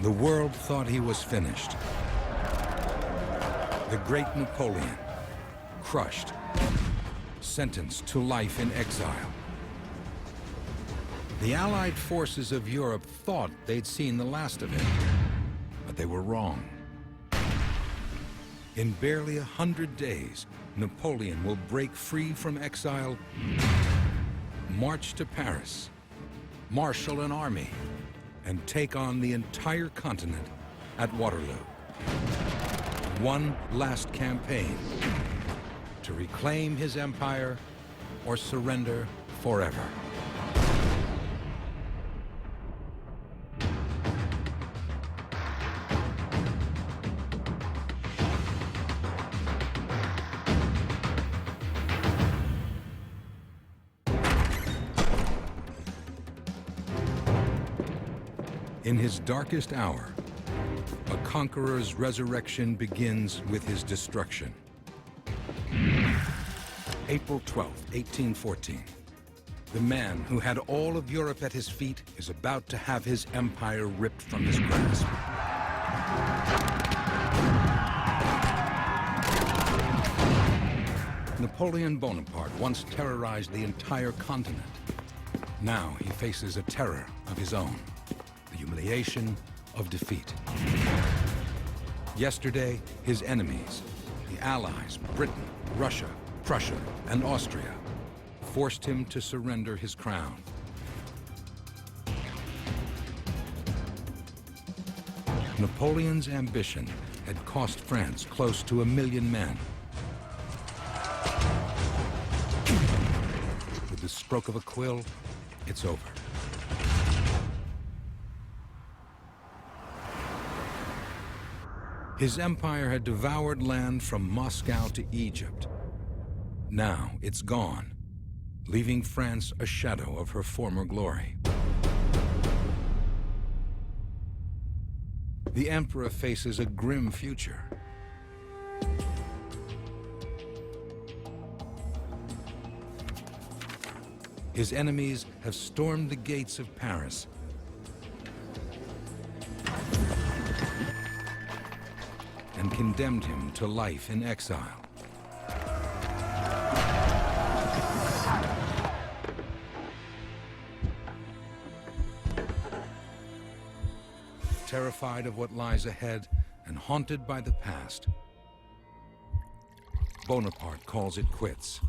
The world thought he was finished. The great Napoleon, crushed, sentenced to life in exile. The Allied forces of Europe thought they'd seen the last of him, but they were wrong. In barely 100 days, Napoleon will break free from exile, march to Paris, marshal an army, and take on the entire continent at Waterloo. One last campaign to reclaim his empire or surrender forever. In his darkest hour, a conqueror's resurrection begins with his destruction. April 12, 1814. The man who had all of Europe at his feet is about to have his empire ripped from his grasp. Napoleon Bonaparte once terrorized the entire continent. Now he faces a terror of his own. The humiliation of defeat. Yesterday, his enemies, the Allies, Britain, Russia, Prussia, and Austria, forced him to surrender his crown. Napoleon's ambition had cost France close to 1 million men. With the stroke of a quill, it's over. His empire had devoured land from Moscow to Egypt. Now it's gone, leaving France a shadow of her former glory. The emperor faces a grim future. His enemies have stormed the gates of Paris, and condemned him to life in exile. Terrified of what lies ahead and haunted by the past, Bonaparte calls it quits.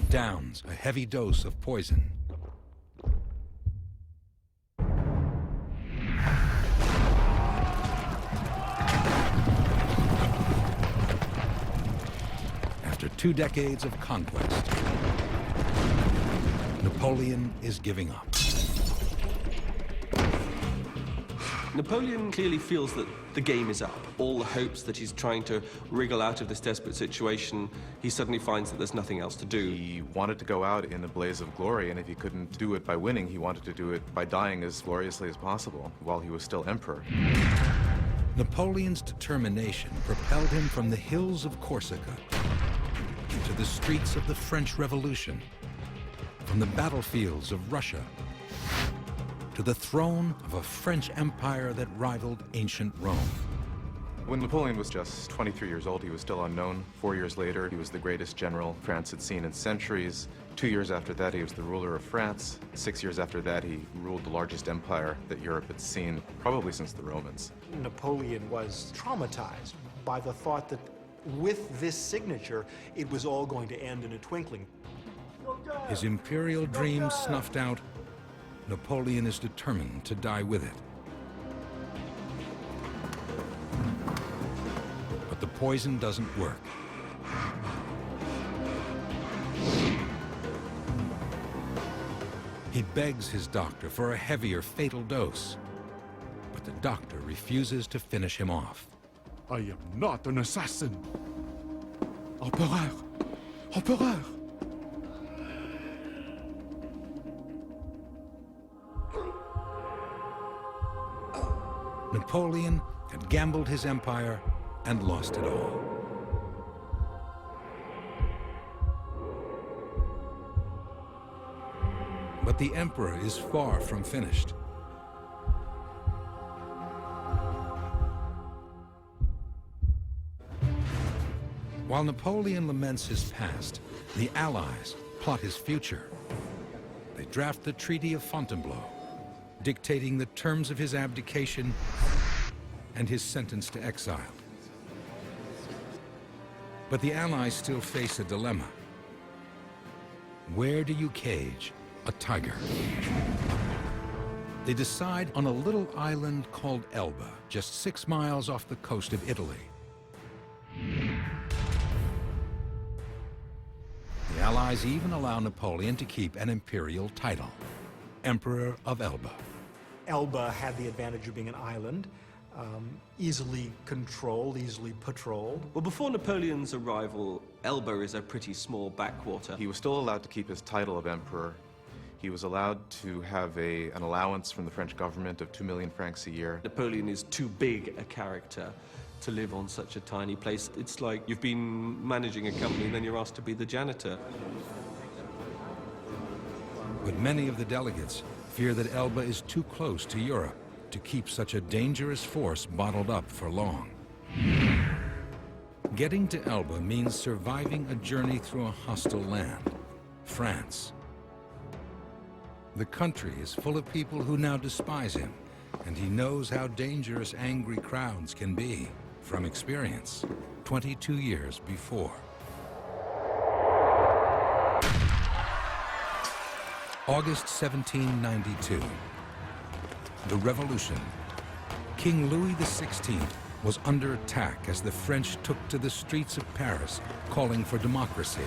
Downs a heavy dose of poison. After 2 decades of conquest, Napoleon is giving up. Napoleon clearly feels that the game is up. All the hopes that he's trying to wriggle out of this desperate situation, he suddenly finds that there's nothing else to do. He wanted to go out in a blaze of glory, and if he couldn't do it by winning, he wanted to do it by dying as gloriously as possible while he was still emperor. Napoleon's determination propelled him from the hills of Corsica to the streets of the French Revolution, from the battlefields of Russia to the throne of a French empire that rivaled ancient Rome. When Napoleon was just 23 years old, he was still unknown. 4 years later, he was the greatest general France had seen in centuries. 2 years after that, he was the ruler of France. 6 years after that, he ruled the largest empire that Europe had seen, probably since the Romans. Napoleon was traumatized by the thought that with this signature, it was all going to end in a twinkling. His imperial dreams snuffed out, Napoleon is determined to die with it. But the poison doesn't work. He begs his doctor for a heavier, fatal dose, but the doctor refuses to finish him off. I am not an assassin. Empereur! Empereur! Napoleon had gambled his empire and lost it all. But the emperor is far from finished. While Napoleon laments his past, the Allies plot his future. They draft the Treaty of Fontainebleau, dictating the terms of his abdication and his sentence to exile. But the Allies still face a dilemma. Where do you cage a tiger? They decide on a little island called Elba, just 6 miles off the coast of Italy. The Allies even allow Napoleon to keep an imperial title, Emperor of Elba. Elba had the advantage of being an island, easily controlled, easily patrolled. Well, before Napoleon's arrival, Elba is a pretty small backwater. He was still allowed to keep his title of emperor. He was allowed to have an allowance from the French government of 2 million francs a year. Napoleon is too big a character to live on such a tiny place. It's like you've been managing a company and then you're asked to be the janitor. But many of the delegates fear that Elba is too close to Europe to keep such a dangerous force bottled up for long. Getting to Elba means surviving a journey through a hostile land, France. The country is full of people who now despise him, and he knows how dangerous angry crowds can be from experience 22 years before. August 1792. The Revolution. King Louis XVI was under attack as the French took to the streets of Paris, calling for democracy.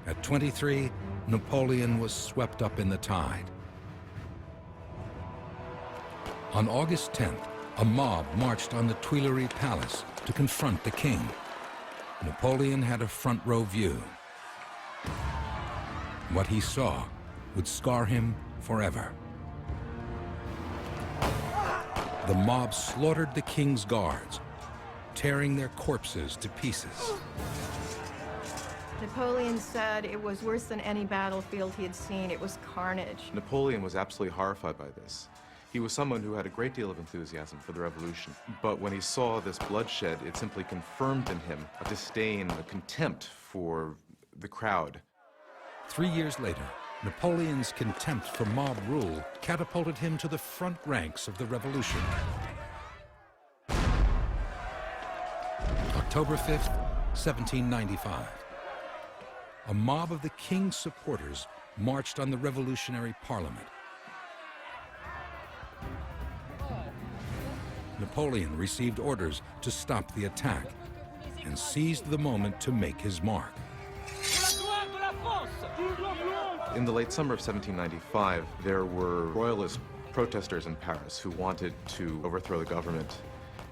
At 23, Napoleon was swept up in the tide. On August 10th, a mob marched on the Tuileries Palace to confront the king. Napoleon had a front row view. What he saw would scar him forever. The mob slaughtered the king's guards, tearing their corpses to pieces. Napoleon said it was worse than any battlefield he had seen. It was carnage. Napoleon was absolutely horrified by this. He was someone who had a great deal of enthusiasm for the revolution. But when he saw this bloodshed, it simply confirmed in him a disdain, a contempt for the crowd. 3 years later, Napoleon's contempt for mob rule catapulted him to the front ranks of the revolution. October 5th, 1795. A mob of the king's supporters marched on the revolutionary parliament. Napoleon received orders to stop the attack and seized the moment to make his mark. In the late summer of 1795, there were royalist protesters in Paris who wanted to overthrow the government.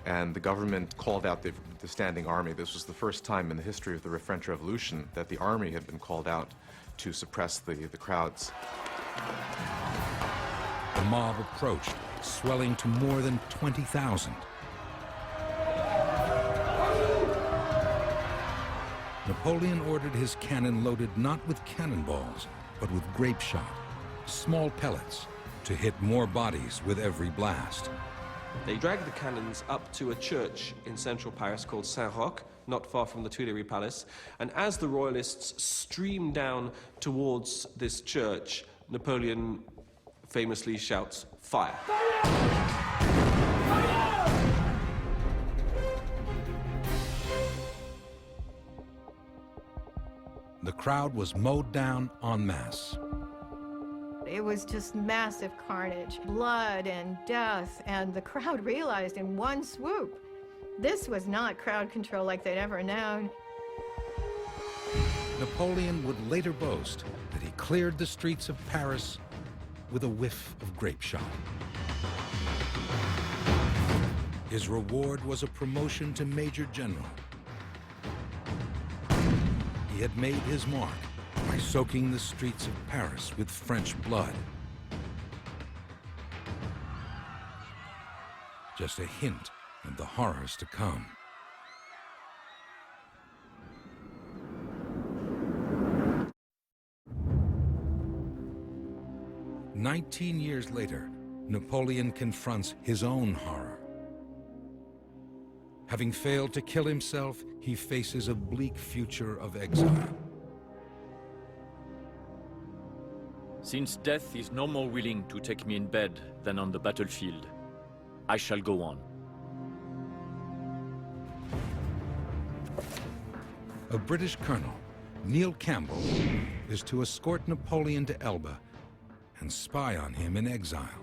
And the government called out the standing army. This was the first time in the history of the French Revolution that the army had been called out to suppress the crowds. The mob approached, swelling to more than 20,000. Napoleon ordered his cannon loaded not with cannonballs, but with grape shot, small pellets, to hit more bodies with every blast. They dragged the cannons up to a church in central Paris called Saint-Roch, not far from the Tuileries Palace, and as the royalists streamed down towards this church, Napoleon famously shouts, "Fire!" The crowd was mowed down en masse. It was just massive carnage, blood and death, and the crowd realized in one swoop, this was not crowd control like they'd ever known. Napoleon would later boast that he cleared the streets of Paris with a whiff of grape shot. His reward was a promotion to Major General. He had made his mark by soaking the streets of Paris with French blood. just a hint of the horrors to come. "19 years later, Napoleon confronts his own horror. Having failed to kill himself, he faces a bleak future of exile. Since death is no more willing to take me in bed than on the battlefield, I shall go on. A British colonel, Neil Campbell, is to escort Napoleon to Elba and spy on him in exile.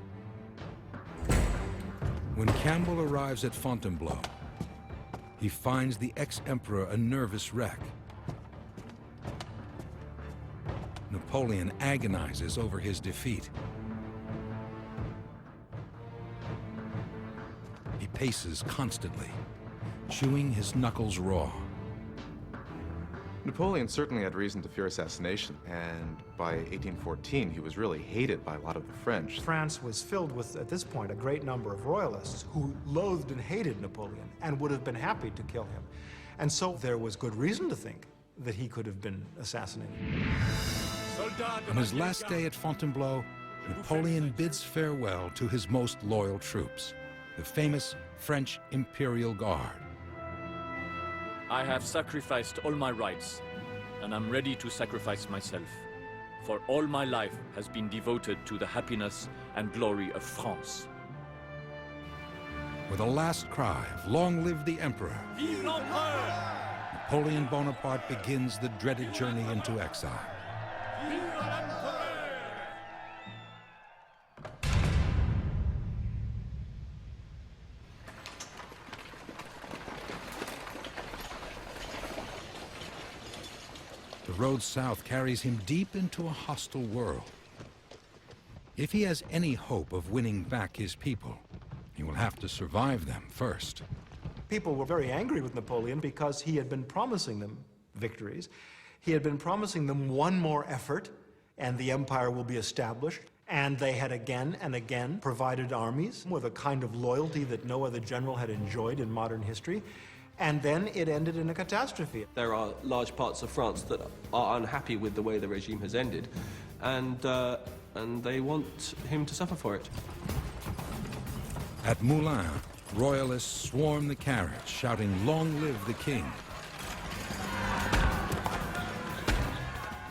When Campbell arrives at Fontainebleau, he finds the ex-emperor a nervous wreck. Napoleon agonizes over his defeat. He paces constantly, chewing his knuckles raw. Napoleon certainly had reason to fear assassination, and by 1814 he was really hated by a lot of the French. France was filled with, at this point, a great number of royalists who loathed and hated Napoleon and would have been happy to kill him. And so there was good reason to think that he could have been assassinated. On his last day at Fontainebleau, Napoleon bids farewell to his most loyal troops, the famous French Imperial Guard. I have sacrificed all my rights, and I'm ready to sacrifice myself, for all my life has been devoted to the happiness and glory of France. With a last cry of "Long live the Emperor," Vive l'Empereur! Napoleon Bonaparte begins the dreaded journey into exile. The road south carries him deep into a hostile world. If he has any hope of winning back his people, he will have to survive them first. People were very angry with Napoleon because he had been promising them victories. He had been promising them one more effort, and the empire will be established. And they had again and again provided armies with a kind of loyalty that no other general had enjoyed in modern history. And then it ended in a catastrophe. There are large parts of France that are unhappy with the way the regime has ended, and they want him to suffer for it. At Moulins, royalists swarm the carriage, shouting, "Long live the king."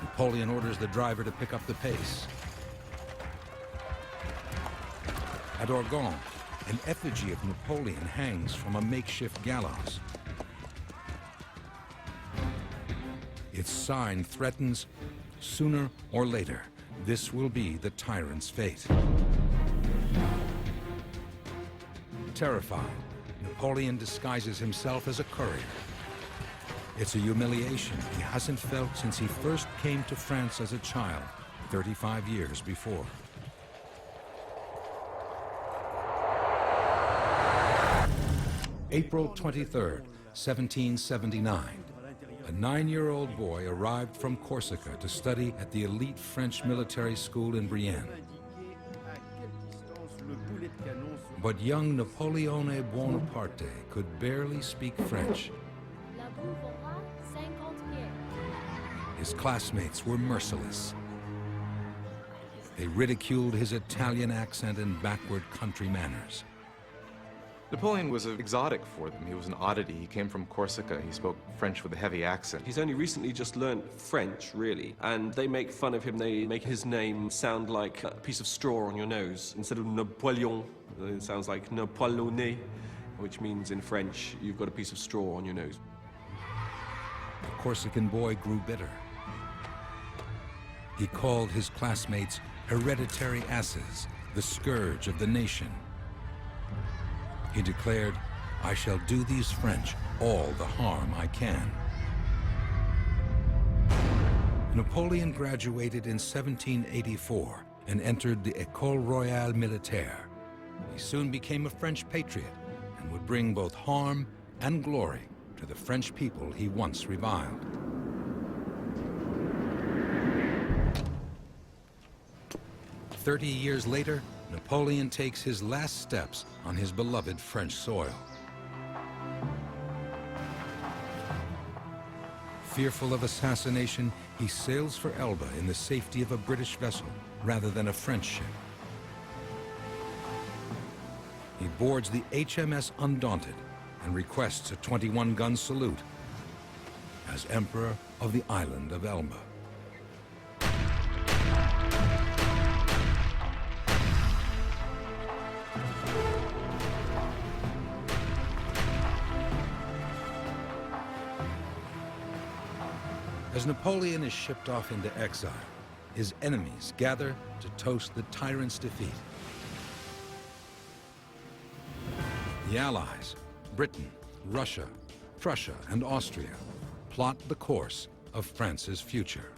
Napoleon orders the driver to pick up the pace. At Orgon, an effigy of Napoleon hangs from a makeshift gallows. Its sign threatens, sooner or later, this will be the tyrant's fate. Terrified, Napoleon disguises himself as a courier. It's a humiliation he hasn't felt since he first came to France as a child, 35 years before. April 23rd, 1779. A 9-year-old boy arrived from Corsica to study at the elite French military school in Brienne. But young Napoleon Bonaparte could barely speak French. His classmates were merciless. They ridiculed his Italian accent and backward country manners. Napoleon was exotic for them. He was an oddity. He came from Corsica. He spoke French with a heavy accent. He's only recently just learned French, really, and they make fun of him. They make his name sound like a piece of straw on your nose. Instead of Napoleon, it sounds like Napoleone, which means in French, you've got a piece of straw on your nose. The Corsican boy grew bitter. He called his classmates hereditary asses, the scourge of the nation. He declared, "I shall do these French all the harm I can." Napoleon graduated in 1784 and entered the École Royale Militaire. He soon became a French patriot and would bring both harm and glory to the French people he once reviled. "30 years later, Napoleon takes his last steps on his beloved French soil. Fearful of assassination, he sails for Elba in the safety of a British vessel rather than a French ship. He boards the HMS Undaunted and requests a 21-gun salute as Emperor of the island of Elba. As Napoleon is shipped off into exile, his enemies gather to toast the tyrant's defeat. The Allies, Britain, Russia, Prussia, and Austria, plot the course of France's future.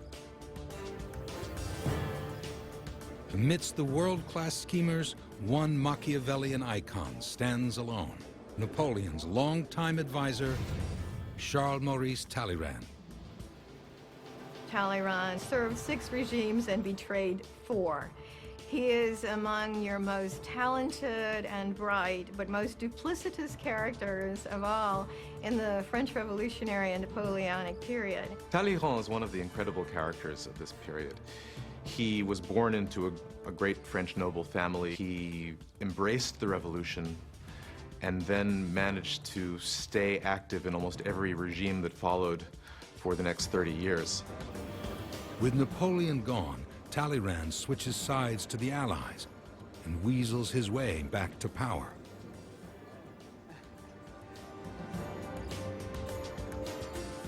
Amidst the world-class schemers, one Machiavellian icon stands alone, Napoleon's longtime advisor, Charles Maurice Talleyrand. Talleyrand served 6 regimes and betrayed 4. He is among your most talented and bright, but most duplicitous characters of all in the French Revolutionary and Napoleonic period. Talleyrand is one of the incredible characters of this period. He was born into a great French noble family. He embraced the revolution and then managed to stay active in almost every regime that followed for the next 30 years. With Napoleon gone, Talleyrand switches sides to the Allies and weasels his way back to power.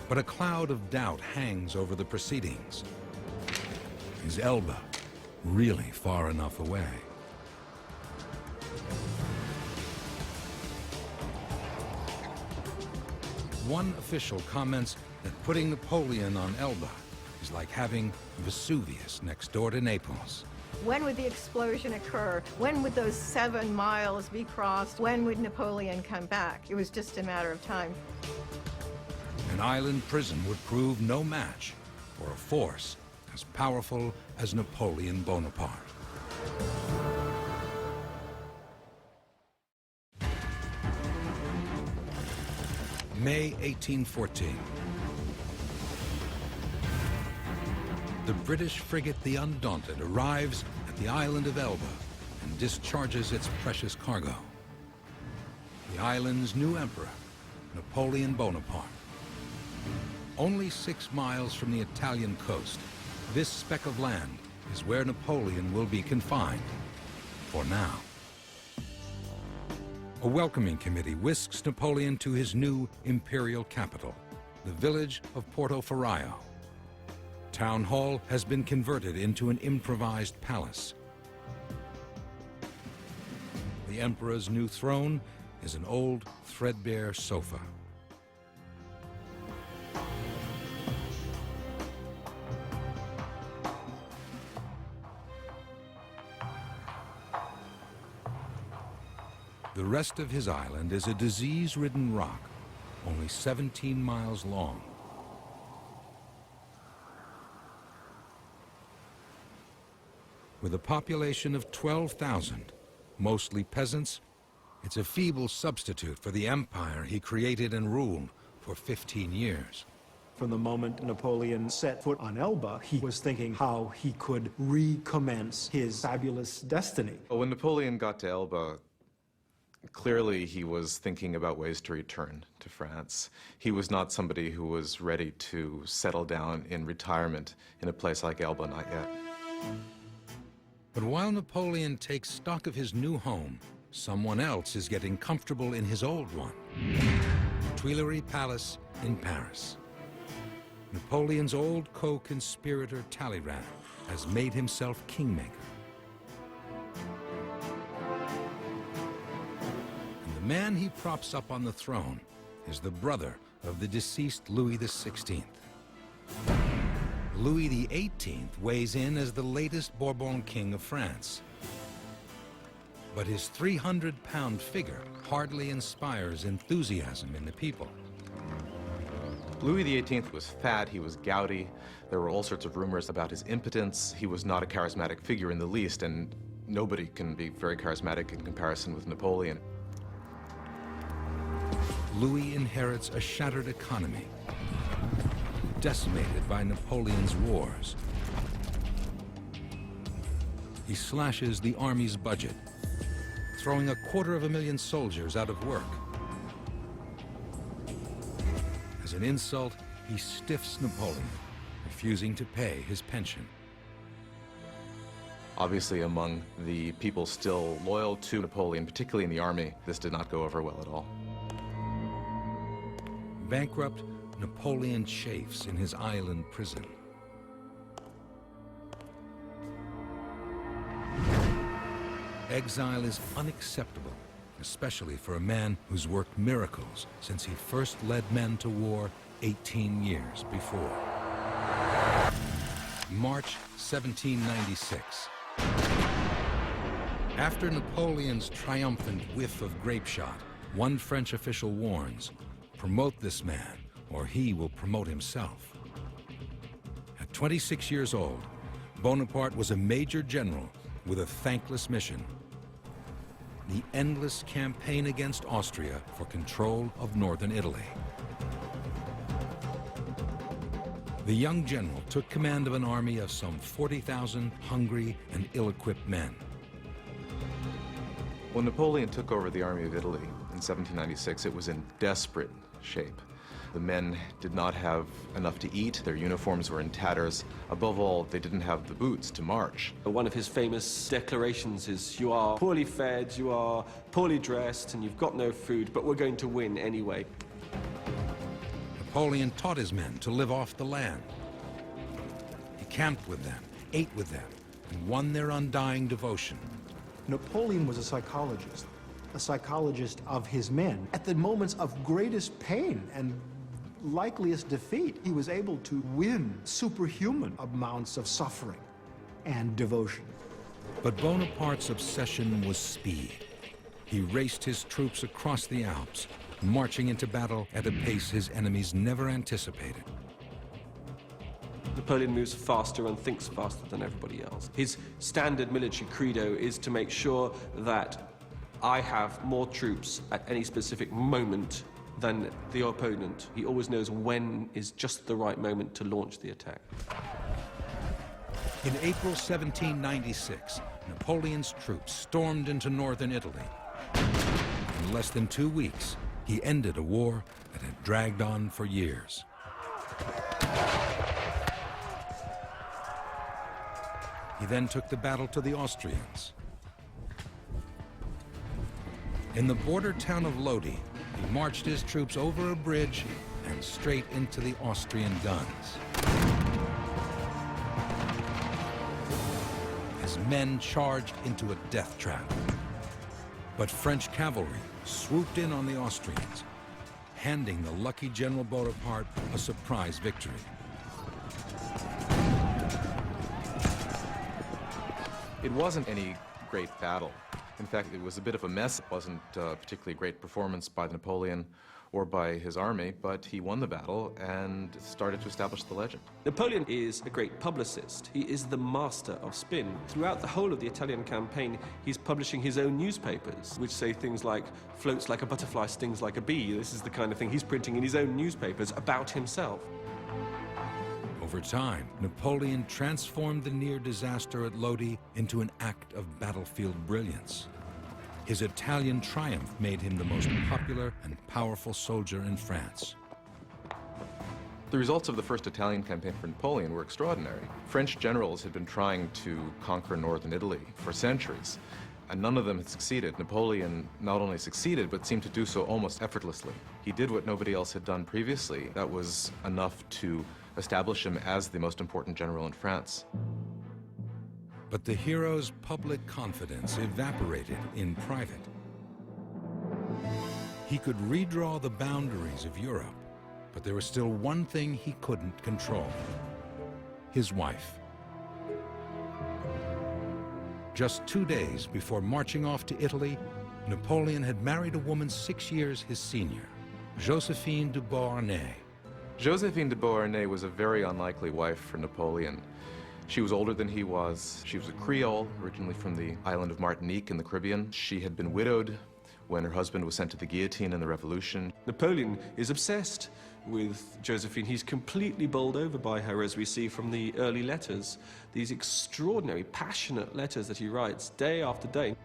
But a cloud of doubt hangs over the proceedings. Is Elba really far enough away? One official comments that putting Napoleon on Elba is like having Vesuvius next door to Naples. When would the explosion occur? When would those 7 miles be crossed? When would Napoleon come back? It was just a matter of time. An island prison would prove no match for a force as powerful as Napoleon Bonaparte. May 1814. The British frigate the Undaunted arrives at the island of Elba and discharges its precious cargo. The island's new emperor, Napoleon Bonaparte. Only 6 miles from the Italian coast, this speck of land is where Napoleon will be confined, for now. A welcoming committee whisks Napoleon to his new imperial capital, the village of Porto Ferraio. Town Hall has been converted into an improvised palace. The emperor's new throne is an old, threadbare sofa. The rest of his island is a disease-ridden rock, only 17 miles long. With a population of 12,000, mostly peasants, it's a feeble substitute for the empire he created and ruled for 15 years. From the moment Napoleon set foot on Elba, he was thinking how he could recommence his fabulous destiny. When Napoleon got to Elba, clearly he was thinking about ways to return to France. He was not somebody who was ready to settle down in retirement in a place like Elba, not yet. But while Napoleon takes stock of his new home, someone else is getting comfortable in his old one. Tuileries Palace in Paris. Napoleon's old co-conspirator Talleyrand has made himself kingmaker. And the man he props up on the throne is the brother of the deceased Louis XVI. Louis XVIII weighs in as the latest Bourbon king of France. But his 300-pound figure hardly inspires enthusiasm in the people. Louis XVIII was fat, he was gouty, there were all sorts of rumors about his impotence, he was not a charismatic figure in the least, and Nobody can be very charismatic in comparison with Napoleon. Louis inherits a shattered economy, decimated by Napoleon's wars. He slashes the army's budget, throwing 250,000 soldiers out of work. As an insult, he stiffs Napoleon, refusing to pay his pension. Obviously, among the people still loyal to Napoleon, particularly in the army, this did not go over well at all. Bankrupt, Napoleon chafes in his island prison. Exile is unacceptable, especially for a man who's worked miracles since he first led men to war 18 years before. March 1796. After Napoleon's triumphant whiff of grape shot, one French official warns, promote this man or he will promote himself. At 26 years old, Bonaparte was a major general with a thankless mission: the endless campaign against Austria for control of northern Italy. The young general took command of an army of some 40,000 hungry and ill-equipped men. When Napoleon took over the army of Italy in 1796, it was in desperate shape. The men did not have enough to eat, their uniforms were in tatters. Above all, they didn't have the boots to march. One of his famous declarations is, you are poorly fed, you are poorly dressed, and you've got no food, but we're going to win anyway. Napoleon taught his men to live off the land. He camped with them, ate with them, and won their undying devotion. Napoleon was a psychologist of his men. At the moments of greatest pain and likeliest defeat, he was able to win superhuman amounts of suffering and devotion. But Bonaparte's obsession was speed. He raced his troops across the Alps, marching into battle at a pace his enemies never anticipated. Napoleon moves faster and thinks faster than everybody else. His standard military credo is to make sure that I have more troops at any specific moment than the opponent. He always knows when is just the right moment to launch the attack. In April 1796, Napoleon's troops stormed into northern Italy. In less than 2 weeks, he ended a war that had dragged on for years. He then took the battle to the Austrians. In the border town of Lodi, he marched his troops over a bridge and straight into the Austrian guns. His men charged into a death trap. But French cavalry swooped in on the Austrians, handing the lucky General Bonaparte a surprise victory. It wasn't any great battle. In fact, it was a bit of a mess. It wasn't a particularly great performance by Napoleon or by his army, but he won the battle and started to establish the legend. Napoleon is a great publicist. He is the master of spin. Throughout the whole of the Italian campaign, he's publishing his own newspapers, which say things like, floats like a butterfly, stings like a bee. This is the kind of thing he's printing in his own newspapers about himself. Over time, Napoleon transformed the near disaster at Lodi into an act of battlefield brilliance. His Italian triumph made him the most popular and powerful soldier in France. The results of the first Italian campaign for Napoleon were extraordinary. French generals had been trying to conquer northern Italy for centuries, and none of them had succeeded. Napoleon not only succeeded, but seemed to do so almost effortlessly. He did what nobody else had done previously. That was enough to establish him as the most important general in France. But the hero's public confidence evaporated in private. He could redraw the boundaries of Europe, but there was still one thing he couldn't control: his wife. Just 2 days before marching off to Italy, Napoleon had married a woman 6 years his senior, Josephine de Beauharnais. Josephine de Beauharnais was a very unlikely wife for Napoleon. She was older than he was. She was a Creole, originally from the island of Martinique in the Caribbean. She had been widowed when her husband was sent to the guillotine in the Revolution. Napoleon is obsessed with Josephine. He's completely bowled over by her, as we see from the early letters. These extraordinary, passionate letters that he writes day after day.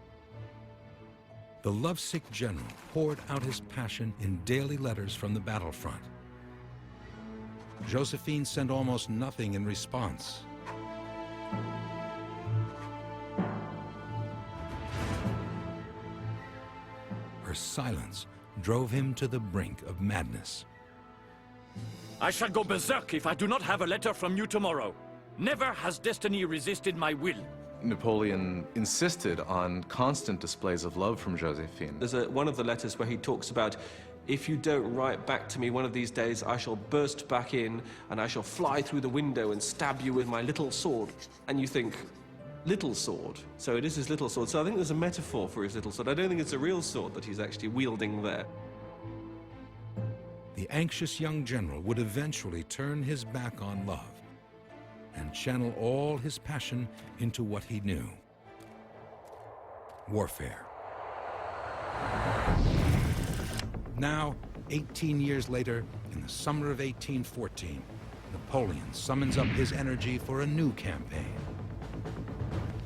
The lovesick general poured out his passion in daily letters from the battlefront. Josephine sent almost nothing in response. Her silence drove him to the brink of madness. I shall go berserk if I do not have a letter from you tomorrow. Never has destiny resisted my will. Napoleon insisted on constant displays of love from Josephine. There's one of the letters where he talks about, if you don't write back to me one of these days, I shall burst back in and I shall fly through the window and stab you with my little sword. And you think, little sword? So it is his little sword. So I think there's a metaphor for his little sword. I don't think it's a real sword that he's actually wielding there. The anxious young general would eventually turn his back on love and channel all his passion into what he knew: warfare. Now, 18 years later, in the summer of 1814, Napoleon summons up his energy for a new campaign.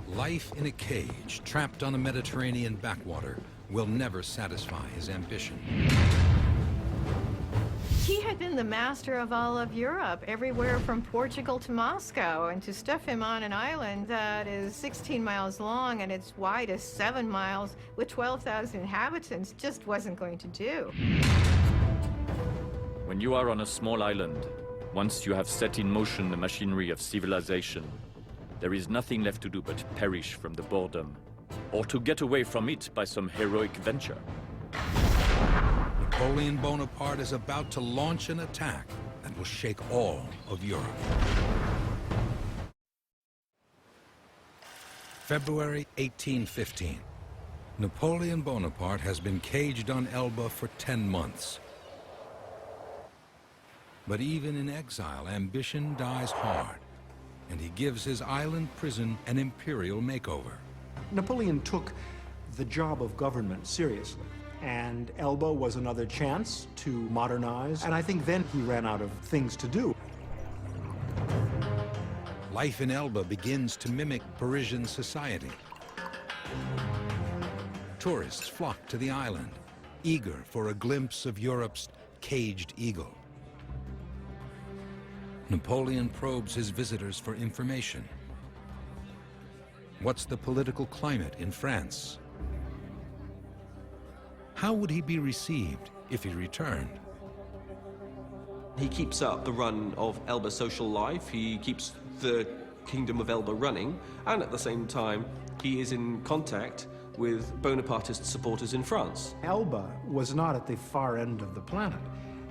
Life in a cage, trapped on a Mediterranean backwater, will never satisfy his ambition. He had been the master of all of Europe, everywhere from Portugal to Moscow, and to stuff him on an island that is 16 miles long and its wide as 7 miles with 12,000 inhabitants just wasn't going to do. When you are on a small island, once you have set in motion the machinery of civilization, there is nothing left to do but perish from the boredom, or to get away from it by some heroic venture. Napoleon Bonaparte is about to launch an attack that will shake all of Europe. February 1815. Napoleon Bonaparte has been caged on Elba for 10 months. But even in exile, ambition dies hard, and he gives his island prison an imperial makeover. Napoleon took the job of government seriously, and Elba was another chance to modernize, and I think then he ran out of things to do. Life in Elba begins to mimic Parisian society. Tourists flock to the island, eager for a glimpse of Europe's caged eagle. Napoleon probes his visitors for information. What's the political climate in France? How would he be received if he returned? He keeps up the run of Elba social life. He keeps the Kingdom of Elba running, and at the same time, he is in contact with Bonapartist supporters in France. Elba was not at the far end of the planet.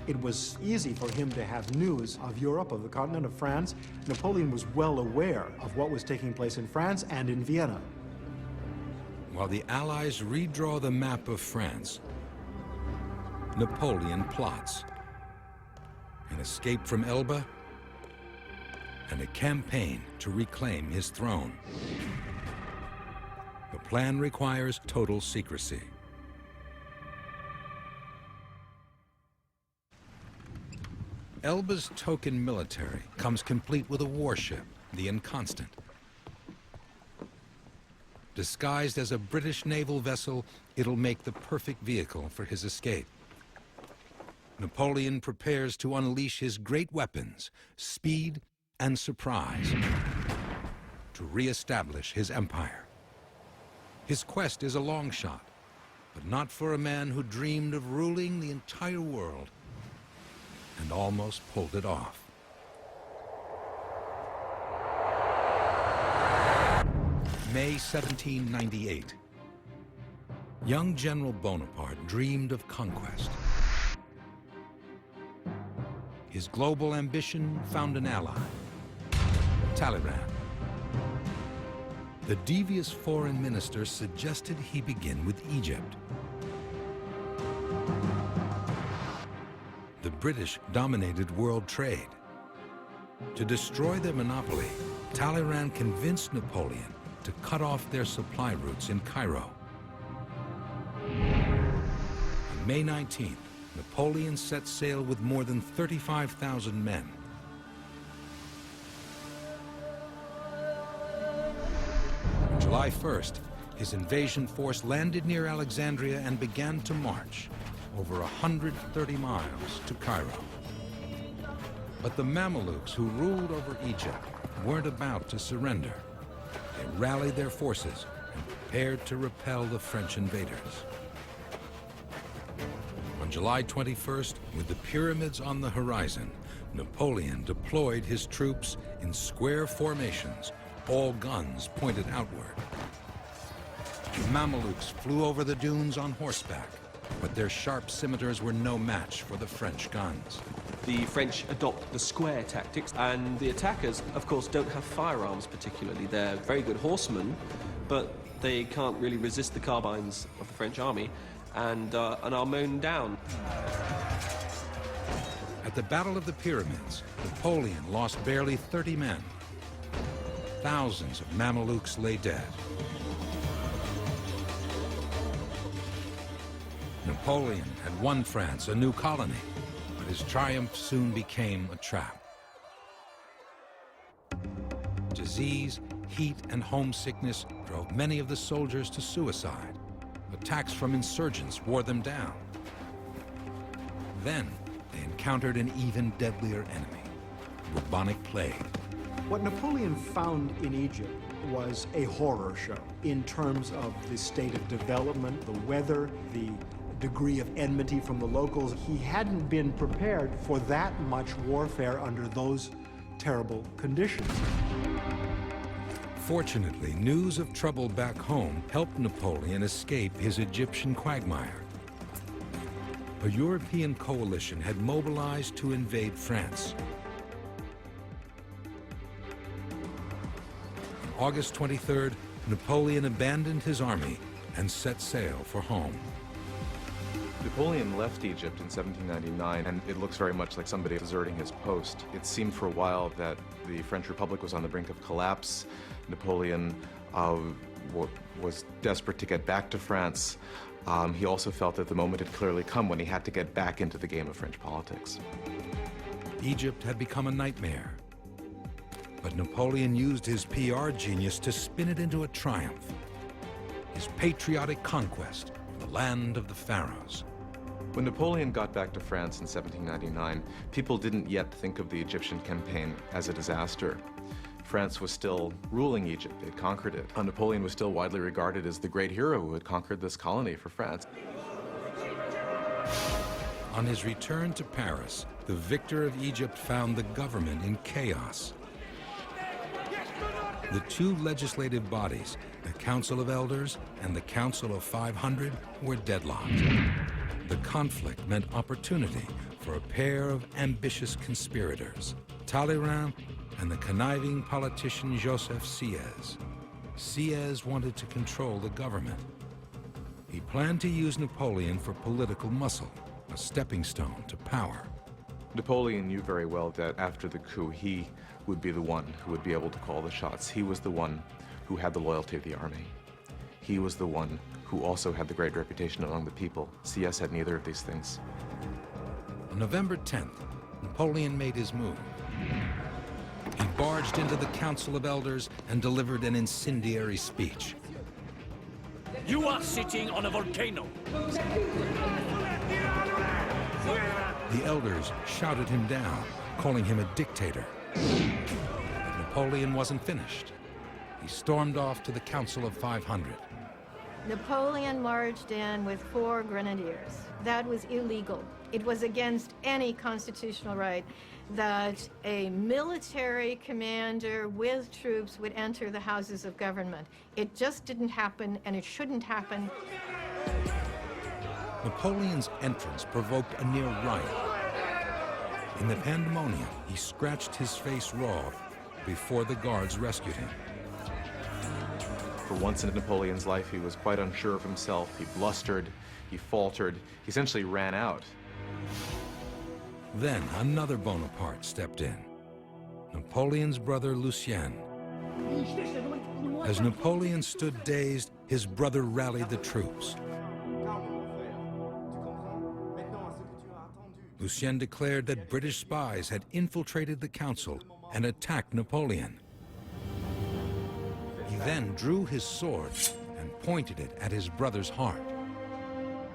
It was easy for him to have news of Europe, of the continent of France. Napoleon was well aware of what was taking place in France and in Vienna. While the Allies redraw the map of France, Napoleon plots an escape from Elba and a campaign to reclaim his throne. The plan requires total secrecy. Elba's token military comes complete with a warship, the Inconstant. Disguised as a British naval vessel, it'll make the perfect vehicle for his escape. Napoleon prepares to unleash his great weapons, speed and surprise, to re-establish his empire. His quest is a long shot, but not for a man who dreamed of ruling the entire world and almost pulled it off. May 1798. Young General Bonaparte dreamed of conquest. His global ambition found an ally, Talleyrand. The devious foreign minister suggested he begin with Egypt. The British dominated world trade. To destroy their monopoly, Talleyrand convinced Napoleon to cut off their supply routes in Cairo. On May 19th, Napoleon set sail with more than 35,000 men. On July 1st, his invasion force landed near Alexandria and began to march over 130 miles to Cairo. But the Mamelukes who ruled over Egypt weren't about to surrender. They rallied their forces and prepared to repel the French invaders. On July 21st, with the pyramids on the horizon, Napoleon deployed his troops in square formations, all guns pointed outward. The Mamelukes flew over the dunes on horseback, but their sharp scimitars were no match for the French guns. The French adopt the square tactics, and the attackers, of course, don't have firearms particularly. They're very good horsemen, but they can't really resist the carbines of the French army and are mown down. At the Battle of the Pyramids, Napoleon lost barely 30 men. Thousands of Mamelukes lay dead. Napoleon had won France a new colony, but his triumph soon became a trap. Disease, heat, and homesickness drove many of the soldiers to suicide. Attacks from insurgents wore them down. Then they encountered an even deadlier enemy, bubonic plague. What Napoleon found in Egypt was a horror show in terms of the state of development, the weather, the degree of enmity from the locals. He hadn't been prepared for that much warfare under those terrible conditions. Fortunately, news of trouble back home helped Napoleon escape his Egyptian quagmire. A European coalition had mobilized to invade France. On August 23rd, Napoleon abandoned his army and set sail for home. Napoleon left Egypt in 1799, and it looks very much like somebody deserting his post. It seemed for a while that the French Republic was on the brink of collapse. Napoleon was desperate to get back to France. He also felt that the moment had clearly come when he had to get back into the game of French politics. Egypt had become a nightmare. But Napoleon used his PR genius to spin it into a triumph. His patriotic conquest of the land of the pharaohs. When Napoleon got back to France in 1799, people didn't yet think of the Egyptian campaign as a disaster. France was still ruling Egypt. They'd conquered it. Napoleon was still widely regarded as the great hero who had conquered this colony for France. On his return to Paris, the victor of Egypt found the government in chaos. The two legislative bodies, the Council of Elders and the Council of 500, were deadlocked. The conflict meant opportunity for a pair of ambitious conspirators, Talleyrand and the conniving politician Joseph Sieyès. Sieyès wanted to control the government. He planned to use Napoleon for political muscle, a stepping stone to power. Napoleon knew very well that after the coup, he would be the one who would be able to call the shots. He was the one who had the loyalty of the army. He was the one who also had the great reputation among the people. Sieyès had neither of these things. On November 10th, Napoleon made his move. He barged into the Council of Elders and delivered an incendiary speech. You are sitting on a volcano. The elders shouted him down, calling him a dictator. But Napoleon wasn't finished. He stormed off to the Council of 500. Napoleon marched in with 4 grenadiers. That was illegal. It was against any constitutional right that a military commander with troops would enter the houses of government. It just didn't happen, and it shouldn't happen. Napoleon's entrance provoked a near riot. In the pandemonium, he scratched his face raw before the guards rescued him. For once in Napoleon's life, he was quite unsure of himself. He blustered, he faltered, he essentially ran out. Then another Bonaparte stepped in, Napoleon's brother Lucien. As Napoleon stood dazed, his brother rallied the troops. Lucien declared that British spies had infiltrated the council and attacked Napoleon. He then drew his sword and pointed it at his brother's heart.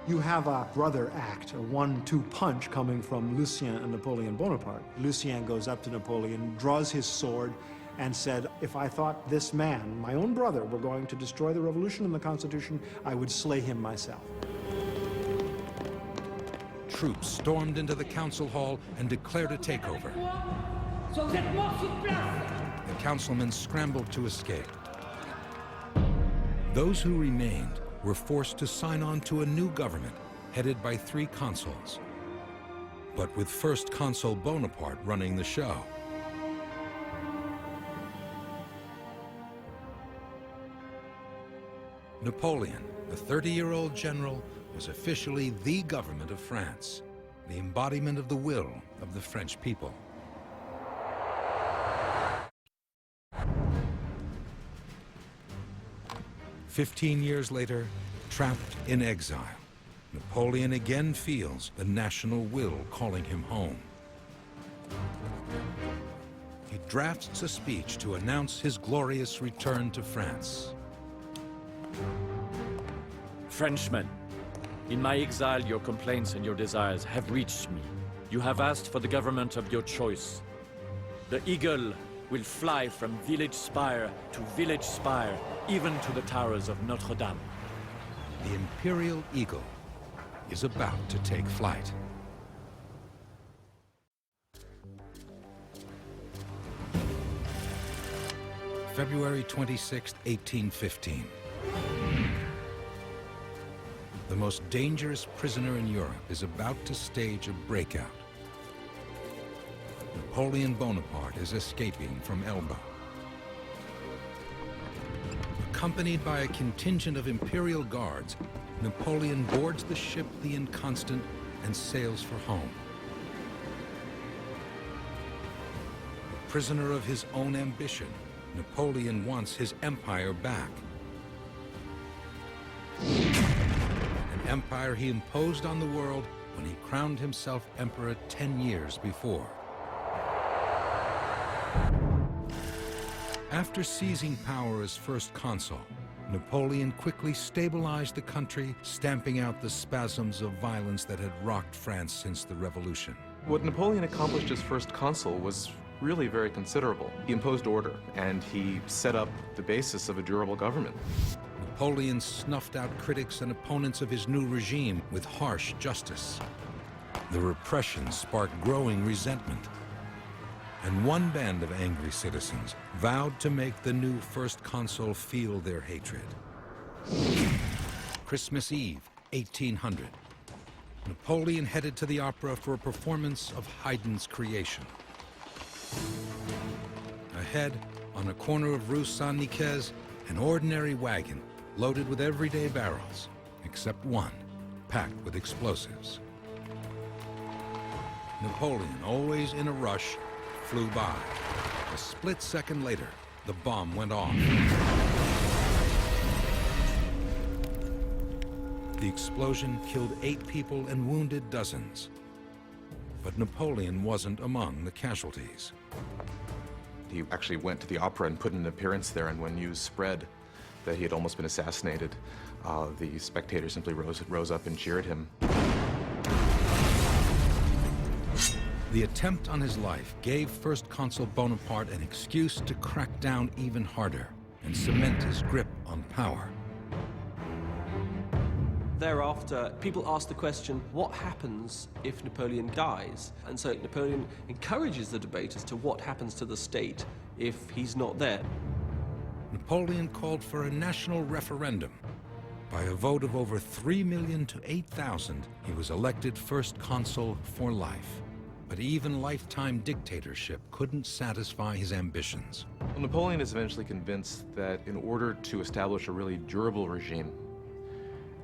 You have a brother act, a 1-2 punch coming from Lucien and Napoleon Bonaparte. Lucien goes up to Napoleon, draws his sword, and said, if I thought this man, my own brother, were going to destroy the revolution and the Constitution, I would slay him myself. Troops stormed into the council hall and declared a takeover. The councilmen scrambled to escape. Those who remained were forced to sign on to a new government headed by 3 consuls, but with First Consul Bonaparte running the show. Napoleon, the 30-year-old general, was officially the government of France, the embodiment of the will of the French people. "15 years later, trapped in exile, Napoleon again feels the national will calling him home. He drafts a speech to announce his glorious return to France. Frenchmen, in my exile, your complaints and your desires have reached me. You have asked for the government of your choice. The eagle will fly from village spire to village spire, even to the towers of Notre Dame. The imperial eagle is about to take flight. February 26, 1815. The most dangerous prisoner in Europe is about to stage a breakout. Napoleon Bonaparte is escaping from Elba. Accompanied by a contingent of imperial guards, Napoleon boards the ship the Inconstant and sails for home. A prisoner of his own ambition, Napoleon wants his empire back. An empire he imposed on the world when he crowned himself emperor 10 years before. After seizing power as first consul, Napoleon quickly stabilized the country, stamping out the spasms of violence that had rocked France since the Revolution. What Napoleon accomplished as first consul was really very considerable. He imposed order, and he set up the basis of a durable government. Napoleon snuffed out critics and opponents of his new regime with harsh justice. The repression sparked growing resentment, and one band of angry citizens vowed to make the new first consul feel their hatred. Christmas Eve, 1800. Napoleon headed to the opera for a performance of Haydn's Creation. Ahead, on a corner of Rue Saint-Nicaise, an ordinary wagon loaded with everyday barrels, except one packed with explosives. Napoleon, always in a rush, flew by. A split second later, the bomb went off. The explosion killed 8 people and wounded dozens. But Napoleon wasn't among the casualties. He actually went to the opera and put in an appearance there, and when news spread that he had almost been assassinated, the spectators simply rose up and cheered him. The attempt on his life gave First Consul Bonaparte an excuse to crack down even harder and cement his grip on power. Thereafter, people ask the question, what happens if Napoleon dies? And so Napoleon encourages the debate as to what happens to the state if he's not there. Napoleon called for a national referendum. By a vote of over 3 million to 8,000, he was elected first consul for life. But even lifetime dictatorship couldn't satisfy his ambitions. Well, Napoleon is eventually convinced that in order to establish a really durable regime,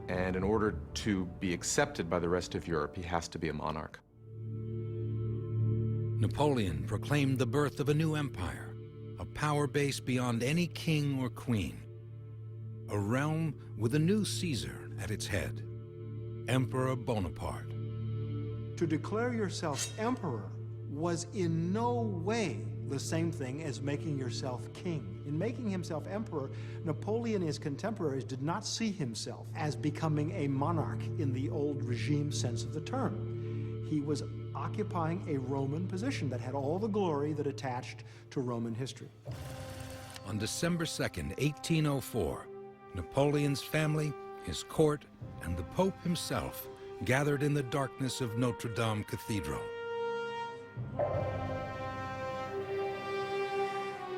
and in order to be accepted by the rest of Europe, he has to be a monarch. Napoleon proclaimed the birth of a new empire, a power base beyond any king or queen. A realm with a new Caesar at its head, Emperor Bonaparte. To declare yourself emperor was in no way the same thing as making yourself king. In making himself emperor, Napoleon and his contemporaries did not see himself as becoming a monarch in the old regime sense of the term. He was occupying a Roman position that had all the glory that attached to Roman history. On December 2nd, 1804, Napoleon's family, his court, and the Pope himself gathered in the darkness of Notre Dame Cathedral.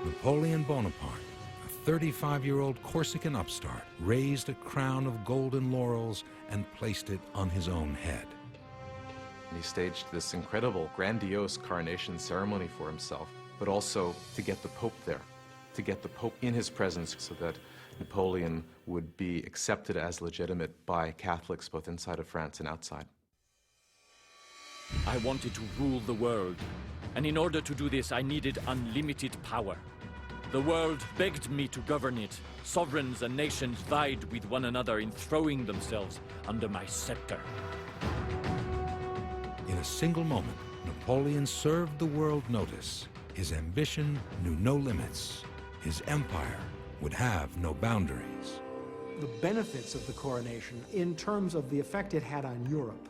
Napoleon Bonaparte, a 35-year-old Corsican upstart, raised a crown of golden laurels and placed it on his own head. He staged this incredible, grandiose coronation ceremony for himself, but also to get the Pope there, to get the Pope in his presence so that Napoleon would be accepted as legitimate by Catholics both inside of France and outside. I wanted to rule the world, and in order to do this, I needed unlimited power. The world begged me to govern it. Sovereigns and nations vied with one another in throwing themselves under my scepter. In a single moment, Napoleon served the world notice. His ambition knew no limits. His empire would have no boundaries. The benefits of the coronation, in terms of the effect it had on Europe,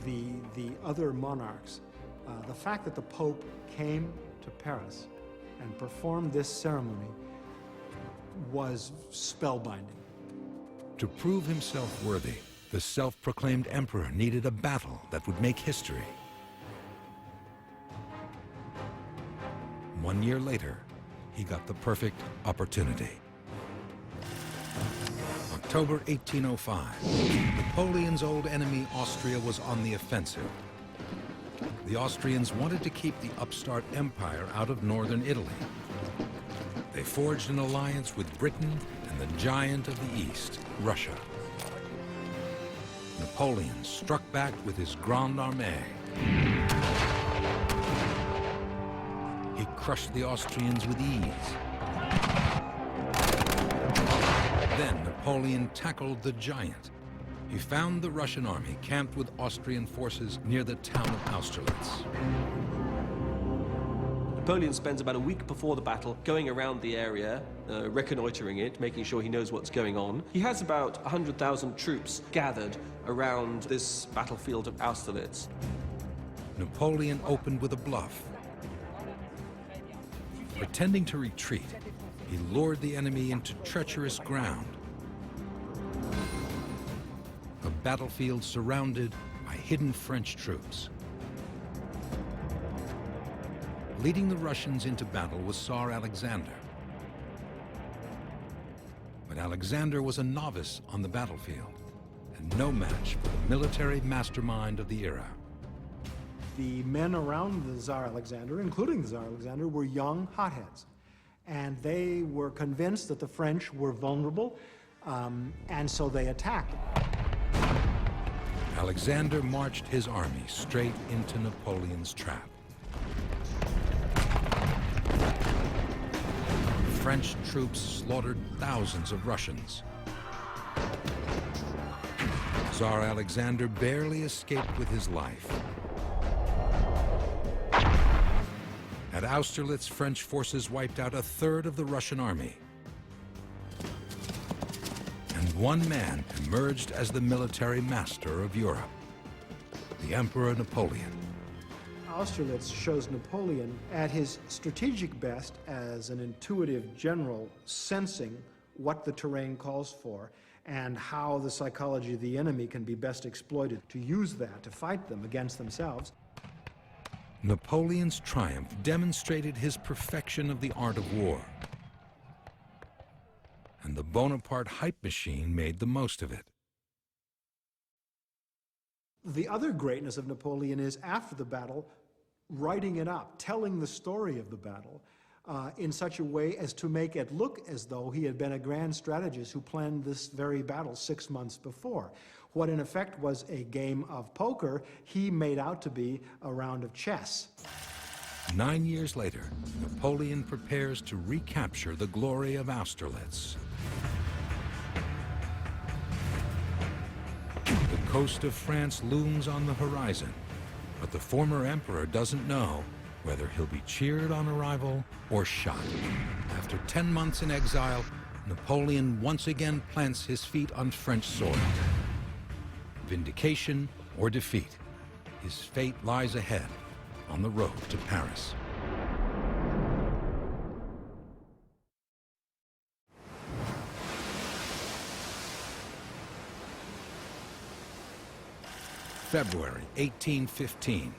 the other monarchs, the fact that the Pope came to Paris and performed this ceremony was spellbinding. To prove himself worthy, the self-proclaimed emperor needed a battle that would make history. 1 year later, he got the perfect opportunity. October 1805, Napoleon's old enemy Austria was on the offensive. The Austrians wanted to keep the upstart empire out of northern Italy. They forged an alliance with Britain and the giant of the East, Russia. Napoleon struck back with his Grande Armée. He crushed the Austrians with ease. Then Napoleon tackled the giant. He found the Russian army camped with Austrian forces near the town of Austerlitz. Napoleon spends about a week before the battle going around the area, reconnoitering it, making sure he knows what's going on. He has about 100,000 troops gathered around this battlefield of Austerlitz. Napoleon opened with a bluff. Pretending to retreat, he lured the enemy into treacherous ground. A battlefield surrounded by hidden French troops. Leading the Russians into battle was Tsar Alexander. But Alexander was a novice on the battlefield and no match for the military mastermind of the era. The men around the Tsar Alexander, including the Tsar Alexander, were young hotheads. And they were convinced that the French were vulnerable, and so they attacked. Alexander marched his army straight into Napoleon's trap. French troops slaughtered thousands of Russians. Tsar Alexander barely escaped with his life. At Austerlitz, French forces wiped out a third of the Russian army. And one man emerged as the military master of Europe, the Emperor Napoleon. Austerlitz shows Napoleon at his strategic best as an intuitive general, sensing what the terrain calls for and how the psychology of the enemy can be best exploited to use that to fight them against themselves. Napoleon's triumph demonstrated his perfection of the art of war. And the Bonaparte hype machine made the most of it. The other greatness of Napoleon is, after the battle, writing it up, telling the story of the battle in such a way as to make it look as though he had been a grand strategist who planned this very battle 6 months before. What in effect was a game of poker, he made out to be a round of chess. 9 years later, Napoleon prepares to recapture the glory of Austerlitz. The coast of France looms on the horizon, but the former emperor doesn't know whether he'll be cheered on arrival or shot. After 10 months in exile, Napoleon once again plants his feet on French soil. Vindication or defeat, his fate lies ahead on the road to Paris. February 1815.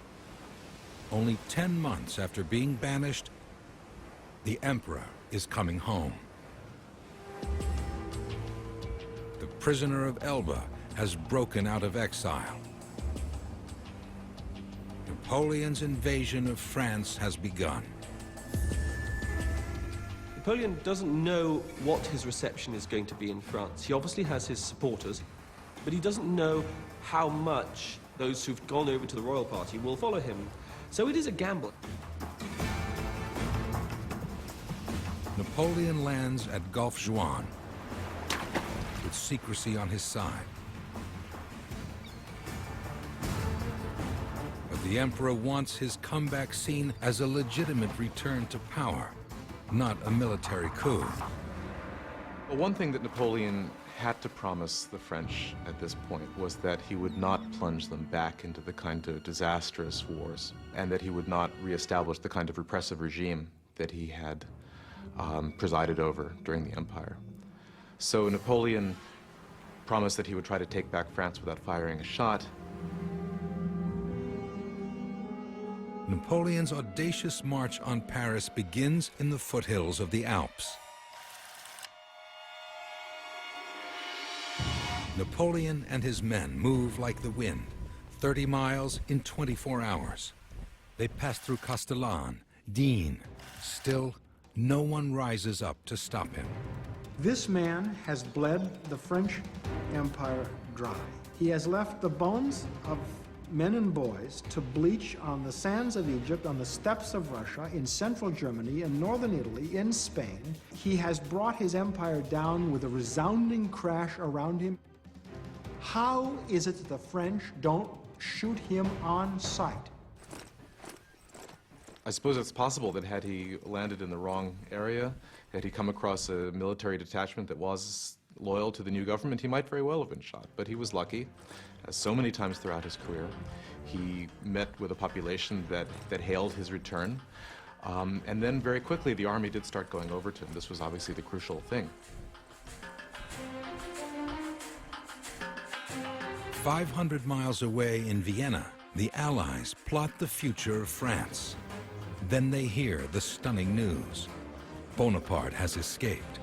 Only 10 months after being banished, the emperor is coming home. The prisoner of Elba has broken out of exile. Napoleon's invasion of France has begun. Napoleon doesn't know what his reception is going to be in France. He obviously has his supporters, but he doesn't know how much those who've gone over to the royal party will follow him. So it is a gamble. Napoleon lands at Gulf Juan with secrecy on his side. But the emperor wants his comeback seen as a legitimate return to power, not a military coup. Well, one thing that Napoleon had to promise the French at this point was that he would not plunge them back into the kind of disastrous wars, and that he would not reestablish the kind of repressive regime that he had presided over during the empire. So Napoleon promised that he would try to take back France without firing a shot. Napoleon's audacious march on Paris begins in the foothills of the Alps. Napoleon and his men move like the wind, 30 miles in 24 hours. They pass through Castellane, Digne. Still, no one rises up to stop him. This man has bled the French Empire dry. He has left the bones of men and boys to bleach on the sands of Egypt, on the steppes of Russia, in central Germany, in northern Italy, in Spain. He has brought his empire down with a resounding crash around him. How is it that the French don't shoot him on sight? I suppose it's possible that had he landed in the wrong area, had he come across a military detachment that was loyal to the new government, he might very well have been shot. But he was lucky. As so many times throughout his career, he met with a population that hailed his return. And then very quickly, the army did start going over to him. This was obviously the crucial thing. 500 miles away in Vienna, the Allies plot the future of France. Then they hear the stunning news. Bonaparte has escaped.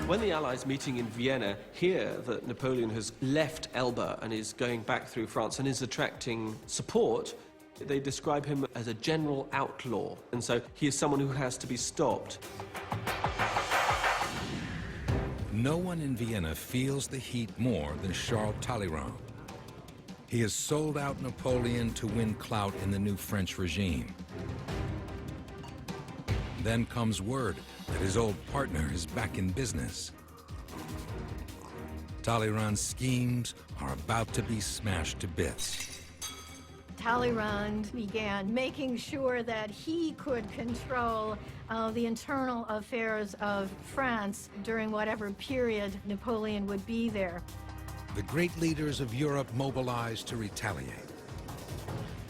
When the Allies meeting in Vienna hear that Napoleon has left Elba and is going back through France and is attracting support, they describe him as a general outlaw. And so he is someone who has to be stopped. No one in Vienna feels the heat more than Charles Talleyrand. He has sold out Napoleon to win clout in the new French regime. Then comes word that his old partner is back in business. Talleyrand's schemes are about to be smashed to bits. Talleyrand began making sure that he could control the internal affairs of France during whatever period Napoleon would be there. The great leaders of Europe mobilize to retaliate.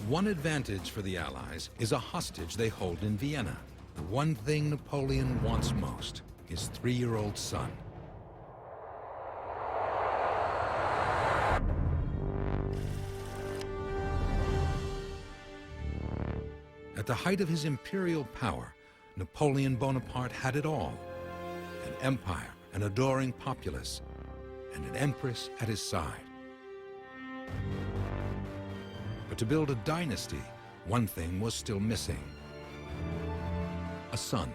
One advantage for the Allies is a hostage they hold in Vienna. The one thing Napoleon wants most, his 3-year-old son. At the height of his imperial power, Napoleon Bonaparte had it all: an empire, an adoring populace, and an empress at his side. But to build a dynasty, one thing was still missing: a son.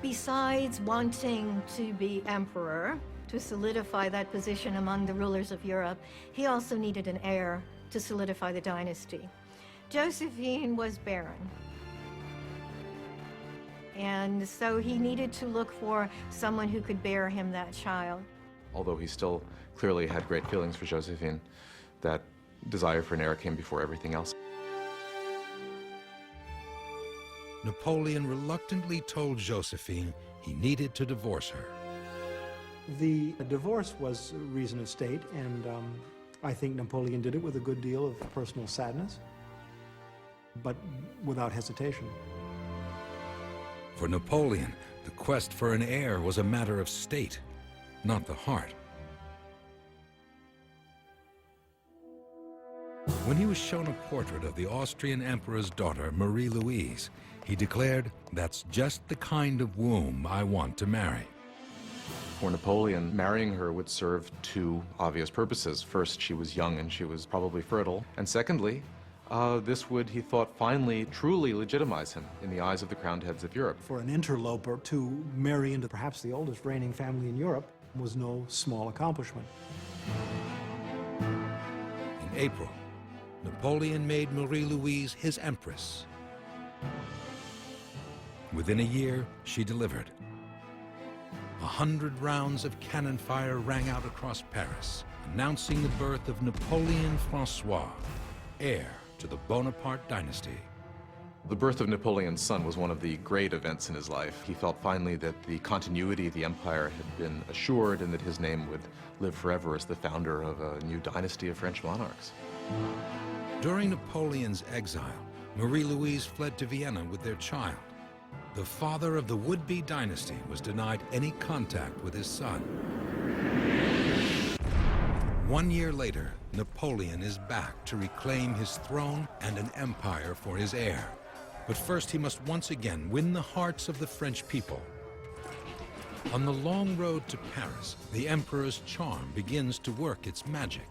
Besides wanting to be emperor, to solidify that position among the rulers of Europe, he also needed an heir to solidify the dynasty. Josephine was barren, and so he needed to look for someone who could bear him that child. Although he still clearly had great feelings for Josephine, that desire for an heir came before everything else. Napoleon reluctantly told Josephine he needed to divorce her. The divorce was reason of state, and I think Napoleon did it with a good deal of personal sadness, but without hesitation. For Napoleon, the quest for an heir was a matter of state, not the heart. When he was shown a portrait of the Austrian emperor's daughter, Marie-Louise, he declared, "That's just the kind of womb I want to marry." For Napoleon, marrying her would serve two obvious purposes. First, she was young and she was probably fertile. And secondly, this would, he thought, finally truly legitimize him in the eyes of the crowned heads of Europe. For an interloper to marry into perhaps the oldest reigning family in Europe was no small accomplishment. In April, Napoleon made Marie-Louise his empress. Within a year, she delivered. 100 rounds of cannon fire rang out across Paris, announcing the birth of Napoleon François, heir to the Bonaparte dynasty. The birth of Napoleon's son was one of the great events in his life. He felt finally that the continuity of the empire had been assured and that his name would live forever as the founder of a new dynasty of French monarchs. During Napoleon's exile, Marie-Louise fled to Vienna with their child. The father of the would-be dynasty was denied any contact with his son. 1 year later, Napoleon is back to reclaim his throne and an empire for his heir. But first, he must once again win the hearts of the French people. On the long road to Paris, the emperor's charm begins to work its magic.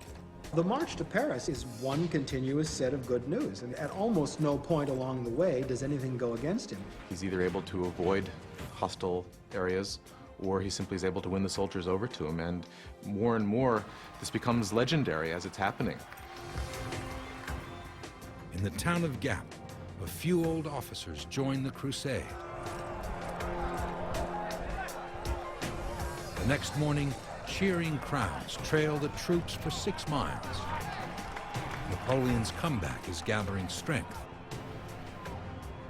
The march to Paris is one continuous set of good news, and at almost no point along the way does anything go against him. He's either able to avoid hostile areas, or he simply is able to win the soldiers over to him, and more, this becomes legendary as it's happening. In the town of Gap, a few old officers join the crusade. The next morning, cheering crowds trail the troops for 6 miles. Napoleon's comeback is gathering strength.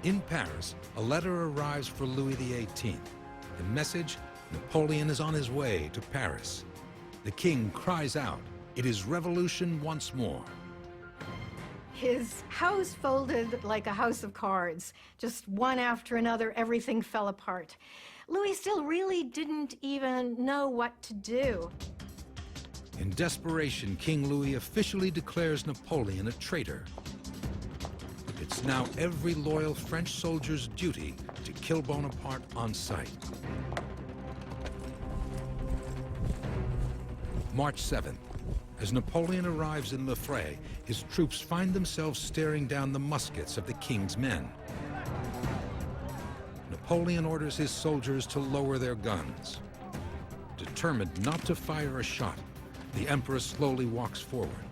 In Paris, a letter arrives for Louis XVIII. The message, Napoleon is on his way to Paris. The king cries out, "It is revolution once more." His house folded like a house of cards. Just one after another, everything fell apart. Louis still really didn't even know what to do. In desperation, King Louis officially declares Napoleon a traitor. It's now every loyal French soldier's duty to kill Bonaparte on sight. March 7th. As Napoleon arrives in Le Fray, his troops find themselves staring down the muskets of the king's men. Napoleon orders his soldiers to lower their guns. Determined not to fire a shot, the emperor slowly walks forward.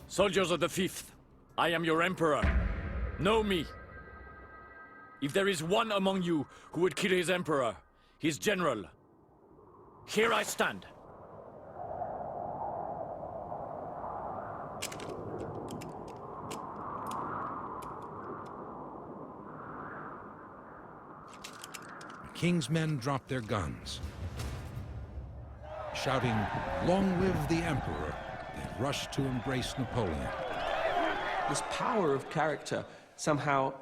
Soldiers of the 5th, I am your emperor. Know me. If there is one among you who would kill his emperor, his general, here I stand. The king's men drop their guns. Shouting, "Long live the emperor," they rush to embrace Napoleon. This power of character somehow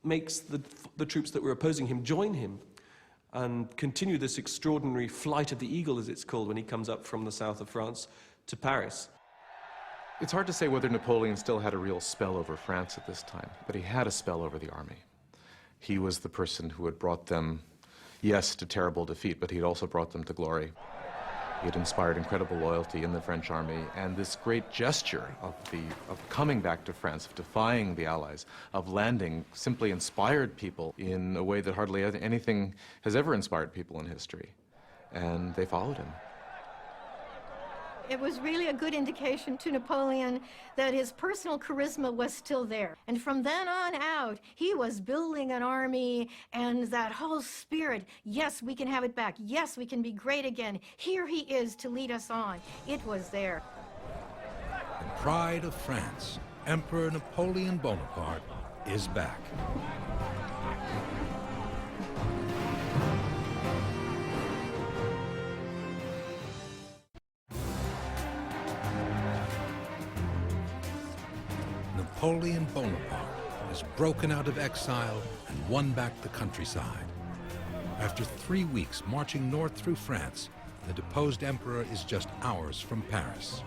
makes the troops that were opposing him join him and continue this extraordinary flight of the eagle, as it's called, when he comes up from the south of France to Paris. It's hard to say whether Napoleon still had a real spell over France at this time, but he had a spell over the army. He was the person who had brought them, yes, to terrible defeat, but he had also brought them to glory. He had inspired incredible loyalty in the French army, and this great gesture of coming back to France, of defying the Allies, of landing, simply inspired people in a way that hardly anything has ever inspired people in history, and they followed him. It was really a good indication to Napoleon that his personal charisma was still there. And from then on out, he was building an army, and that whole spirit, yes, we can have it back. Yes, we can be great again. Here he is to lead us on. It was there. The pride of France, Emperor Napoleon Bonaparte, is back. Napoleon Bonaparte has broken out of exile and won back the countryside. After 3 weeks marching north through France, the deposed emperor is just hours from Paris.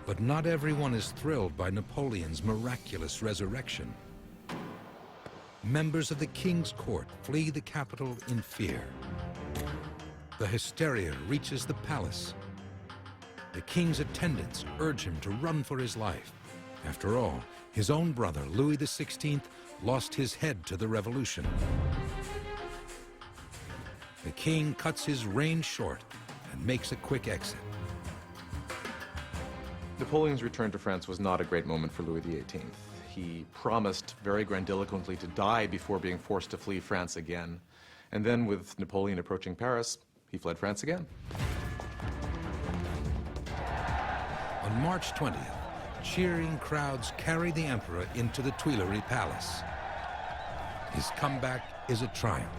But not everyone is thrilled by Napoleon's miraculous resurrection. Members of the king's court flee the capital in fear. The hysteria reaches the palace. The king's attendants urge him to run for his life. After all, his own brother, Louis XVI, lost his head to the revolution. The king cuts his reign short and makes a quick exit. Napoleon's return to France was not a great moment for Louis XVIII. He promised very grandiloquently to die before being forced to flee France again. And then, with Napoleon approaching Paris, he fled France again. On March 20th, cheering crowds carry the emperor into the Tuileries Palace. His comeback is a triumph.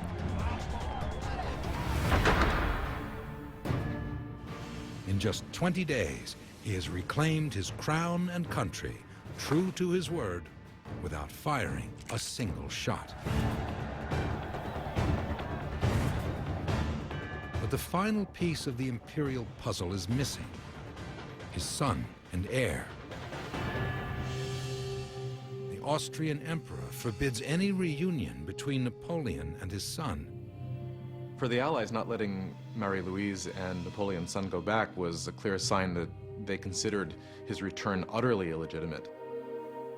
In just 20 days, he has reclaimed his crown and country, true to his word, without firing a single shot. But the final piece of the imperial puzzle is missing: his son and heir. The Austrian emperor forbids any reunion between Napoleon and his son. For the Allies, not letting Marie-Louise and Napoleon's son go back was a clear sign that they considered his return utterly illegitimate.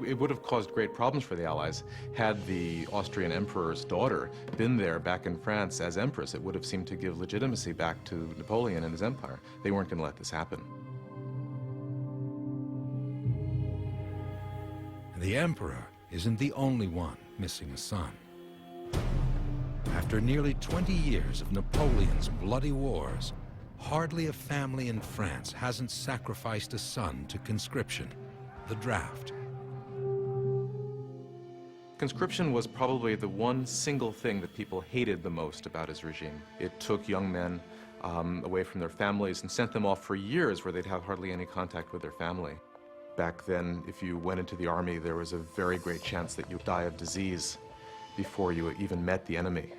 It would have caused great problems for the Allies had the Austrian emperor's daughter been there back in France as empress. It would have seemed to give legitimacy back to Napoleon and his empire. They weren't going to let this happen. The emperor isn't the only one missing a son. After nearly 20 years of Napoleon's bloody wars, hardly a family in France hasn't sacrificed a son to conscription, the draft. Conscription was probably the one single thing that people hated the most about his regime. It took young men away from their families and sent them off for years where they'd have hardly any contact with their family. Back then, if you went into the army, there was a very great chance that you'd die of disease before you even met the enemy.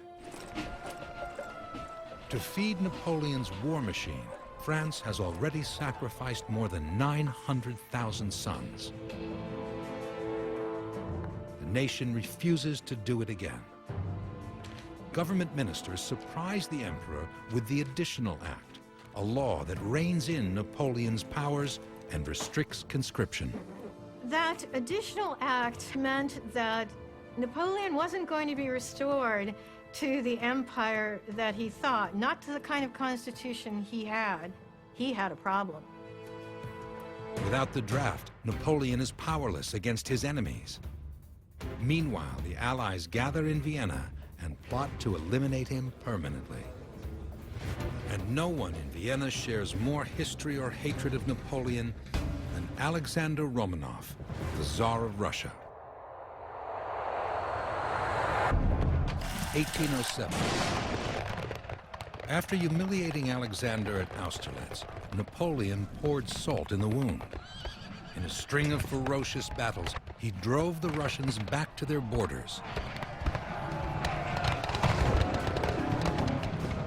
To feed Napoleon's war machine, France has already sacrificed more than 900,000 sons. The nation refuses to do it again. Government ministers surprise the emperor with the Additional Act, a law that reins in Napoleon's powers and restricts conscription. That additional act meant that Napoleon wasn't going to be restored to the empire that he thought, not to the kind of constitution he had. He had a problem. Without the draft, Napoleon is powerless against his enemies. Meanwhile, the Allies gather in Vienna and plot to eliminate him permanently. And no one in Vienna shares more history or hatred of Napoleon than Alexander Romanov, the Tsar of Russia. 1807. After humiliating Alexander at Austerlitz, Napoleon poured salt in the wound. In a string of ferocious battles, he drove the Russians back to their borders.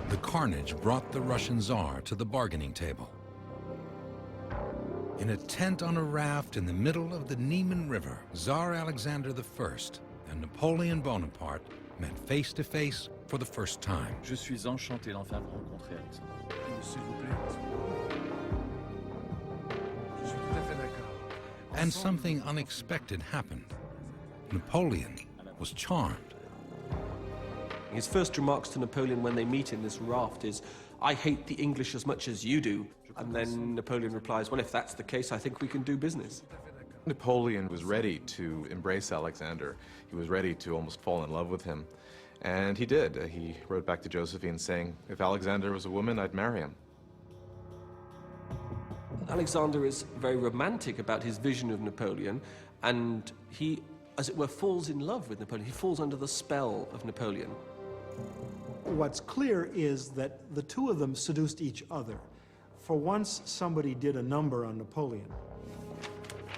The carnage brought the Russian Tsar to the bargaining table. In a tent on a raft in the middle of the Niemen River, Tsar Alexander I and Napoleon Bonaparte met face to face for the first time. Je suis enchanté d'enfin vous rencontrer, Alexandre. S'il vous plaît. Je suis tout à fait d'accord. And something unexpected happened. Napoleon was charmed. His first remarks to Napoleon when they meet in this raft is, I hate the English as much as you do. And then Napoleon replies, well, if that's the case, I think we can do business. Napoleon was ready to embrace Alexander. He was ready to almost fall in love with him. And he did. He wrote back to Josephine saying, if Alexander was a woman, I'd marry him. Alexander is very romantic about his vision of Napoleon, and he, as it were, falls in love with Napoleon. He falls under the spell of Napoleon. What's clear is that the two of them seduced each other. For once, somebody did a number on Napoleon.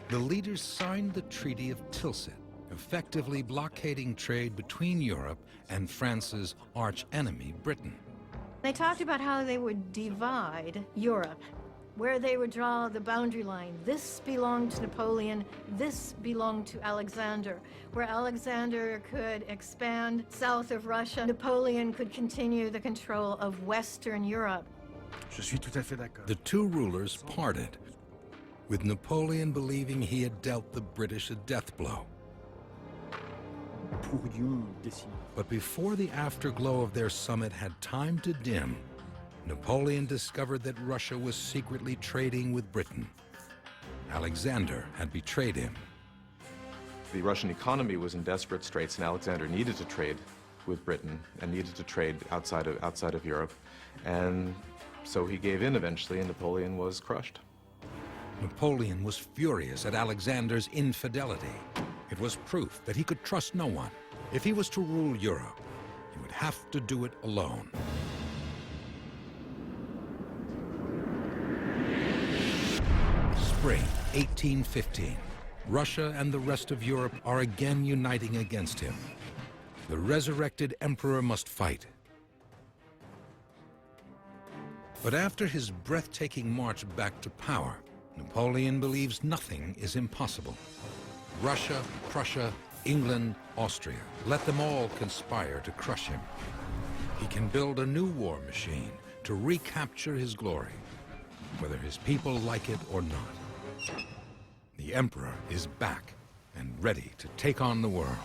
The leaders signed the Treaty of Tilsit, effectively blockading trade between Europe and France's arch-enemy, Britain. They talked about how they would divide Europe, where they would draw the boundary line. This belonged to Napoleon, this belonged to Alexander. Where Alexander could expand south of Russia, Napoleon could continue the control of Western Europe. Je suis tout à fait d'accord. The two rulers parted, with Napoleon believing he had dealt the British a death blow. But before the afterglow of their summit had time to dim, Napoleon discovered that Russia was secretly trading with Britain. Alexander had betrayed him. The Russian economy was in desperate straits, and Alexander needed to trade with Britain and needed to trade outside of Europe. And so he gave in eventually, and Napoleon was crushed. Napoleon was furious at Alexander's infidelity. It was proof that he could trust no one. If he was to rule Europe, he would have to do it alone. Spring 1815. Russia and the rest of Europe are again uniting against him. The resurrected emperor must fight. But after his breathtaking march back to power, Napoleon believes nothing is impossible. Russia, Prussia, England, Austria, let them all conspire to crush him. He can build a new war machine to recapture his glory, whether his people like it or not. The emperor is back and ready to take on the world.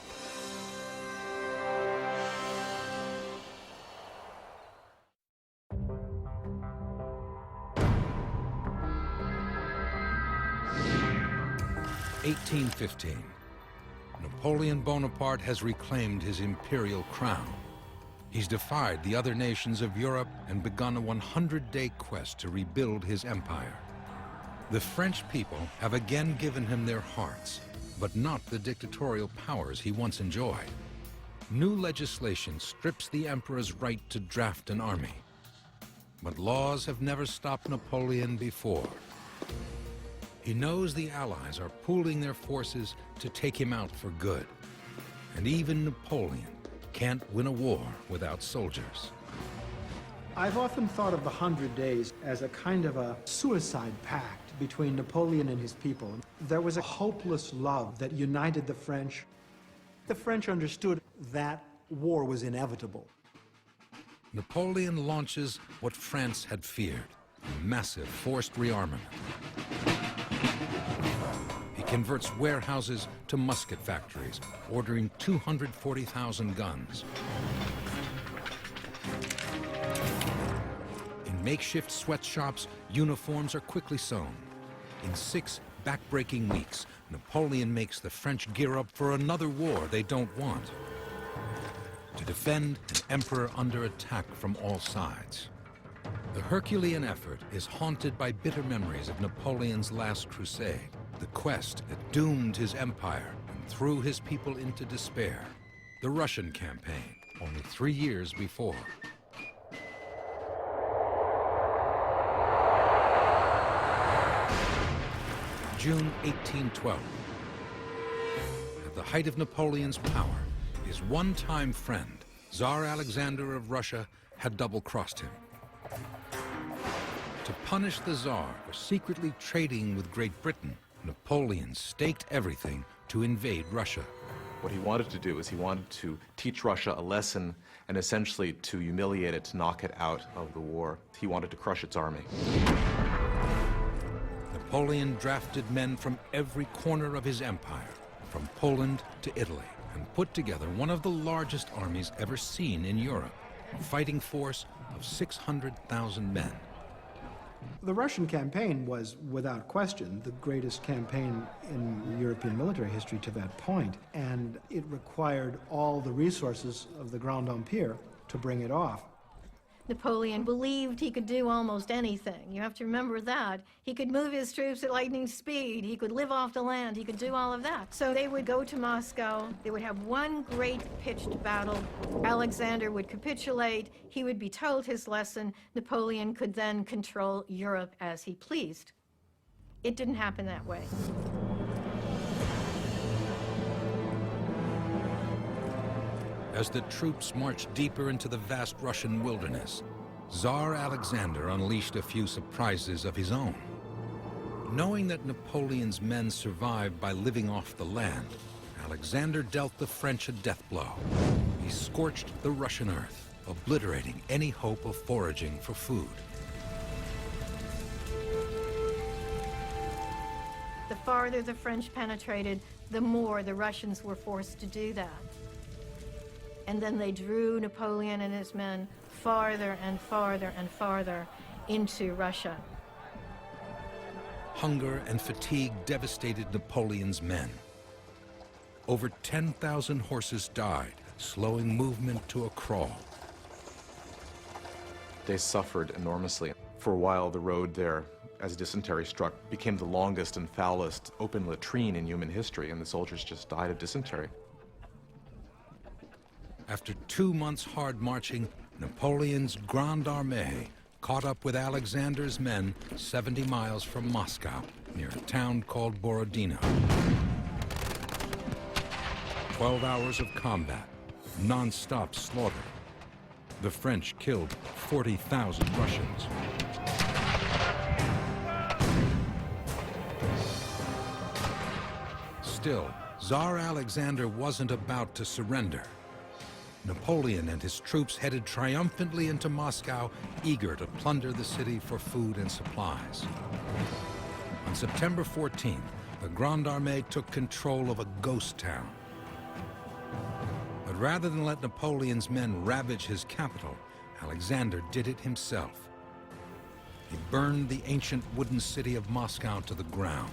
(1815). Napoleon Bonaparte has reclaimed his imperial crown. He's defied the other nations of Europe and begun a 100-day quest to rebuild his empire. The French people have again given him their hearts, but not the dictatorial powers he once enjoyed. New legislation strips the emperor's right to draft an army. But laws have never stopped Napoleon before. He knows the Allies are pooling their forces to take him out for good. And even Napoleon can't win a war without soldiers. I've often thought of the 100 Days as a kind of a suicide pact between Napoleon and his people. There was a hopeless love that united the French. The French understood that war was inevitable. Napoleon launches what France had feared, a massive forced rearmament. He converts warehouses to musket factories, ordering 240,000 guns. In makeshift sweatshops, uniforms are quickly sewn. In 6 back-breaking weeks, Napoleon makes the French gear up for another war they don't want, to defend an emperor under attack from all sides. The Herculean effort is haunted by bitter memories of Napoleon's last crusade, the quest that doomed his empire and threw his people into despair, the Russian campaign, only 3 years before. June 1812. At the height of Napoleon's power, his one-time friend, Tsar Alexander of Russia, had double-crossed him. To punish the Tsar for secretly trading with Great Britain, Napoleon staked everything to invade Russia. What he wanted to do is he wanted to teach Russia a lesson and essentially to humiliate it, to knock it out of the war. He wanted to crush its army. Napoleon drafted men from every corner of his empire, from Poland to Italy, and put together one of the largest armies ever seen in Europe. a fighting force of 600,000 men. The Russian campaign was, without question, the greatest campaign in European military history to that point, and it required all the resources of the Grand Empire to bring it off. Napoleon believed he could do almost anything. You have to remember that. He could move his troops at lightning speed. He could live off the land. He could do all of that. So they would go to Moscow. They would have one great pitched battle. Alexander would capitulate. He would be told his lesson. Napoleon could then control Europe as he pleased. It didn't happen that way. As the troops marched deeper into the vast Russian wilderness, Tsar Alexander unleashed a few surprises of his own. Knowing that Napoleon's men survived by living off the land, Alexander dealt the French a death blow. He scorched the Russian earth, obliterating any hope of foraging for food. The farther the French penetrated, the more the Russians were forced to do that. And then they drew Napoleon and his men farther and farther and farther into Russia. Hunger and fatigue devastated Napoleon's men. Over 10,000 horses died, slowing movement to a crawl. They suffered enormously. For a while, the road there, as dysentery struck, became the longest and foulest open latrine in human history, and the soldiers just died of dysentery. After 2 months' hard marching, Napoleon's Grande Armée caught up with Alexander's men 70 miles from Moscow, near a town called Borodino. 12 hours of combat, non-stop slaughter. The French killed 40,000 Russians. Still, Tsar Alexander wasn't about to surrender. Napoleon and his troops headed triumphantly into Moscow, eager to plunder the city for food and supplies. On September 14th, the Grande Armée took control of a ghost town. But rather than let Napoleon's men ravage his capital, Alexander did it himself. He burned the ancient wooden city of Moscow to the ground.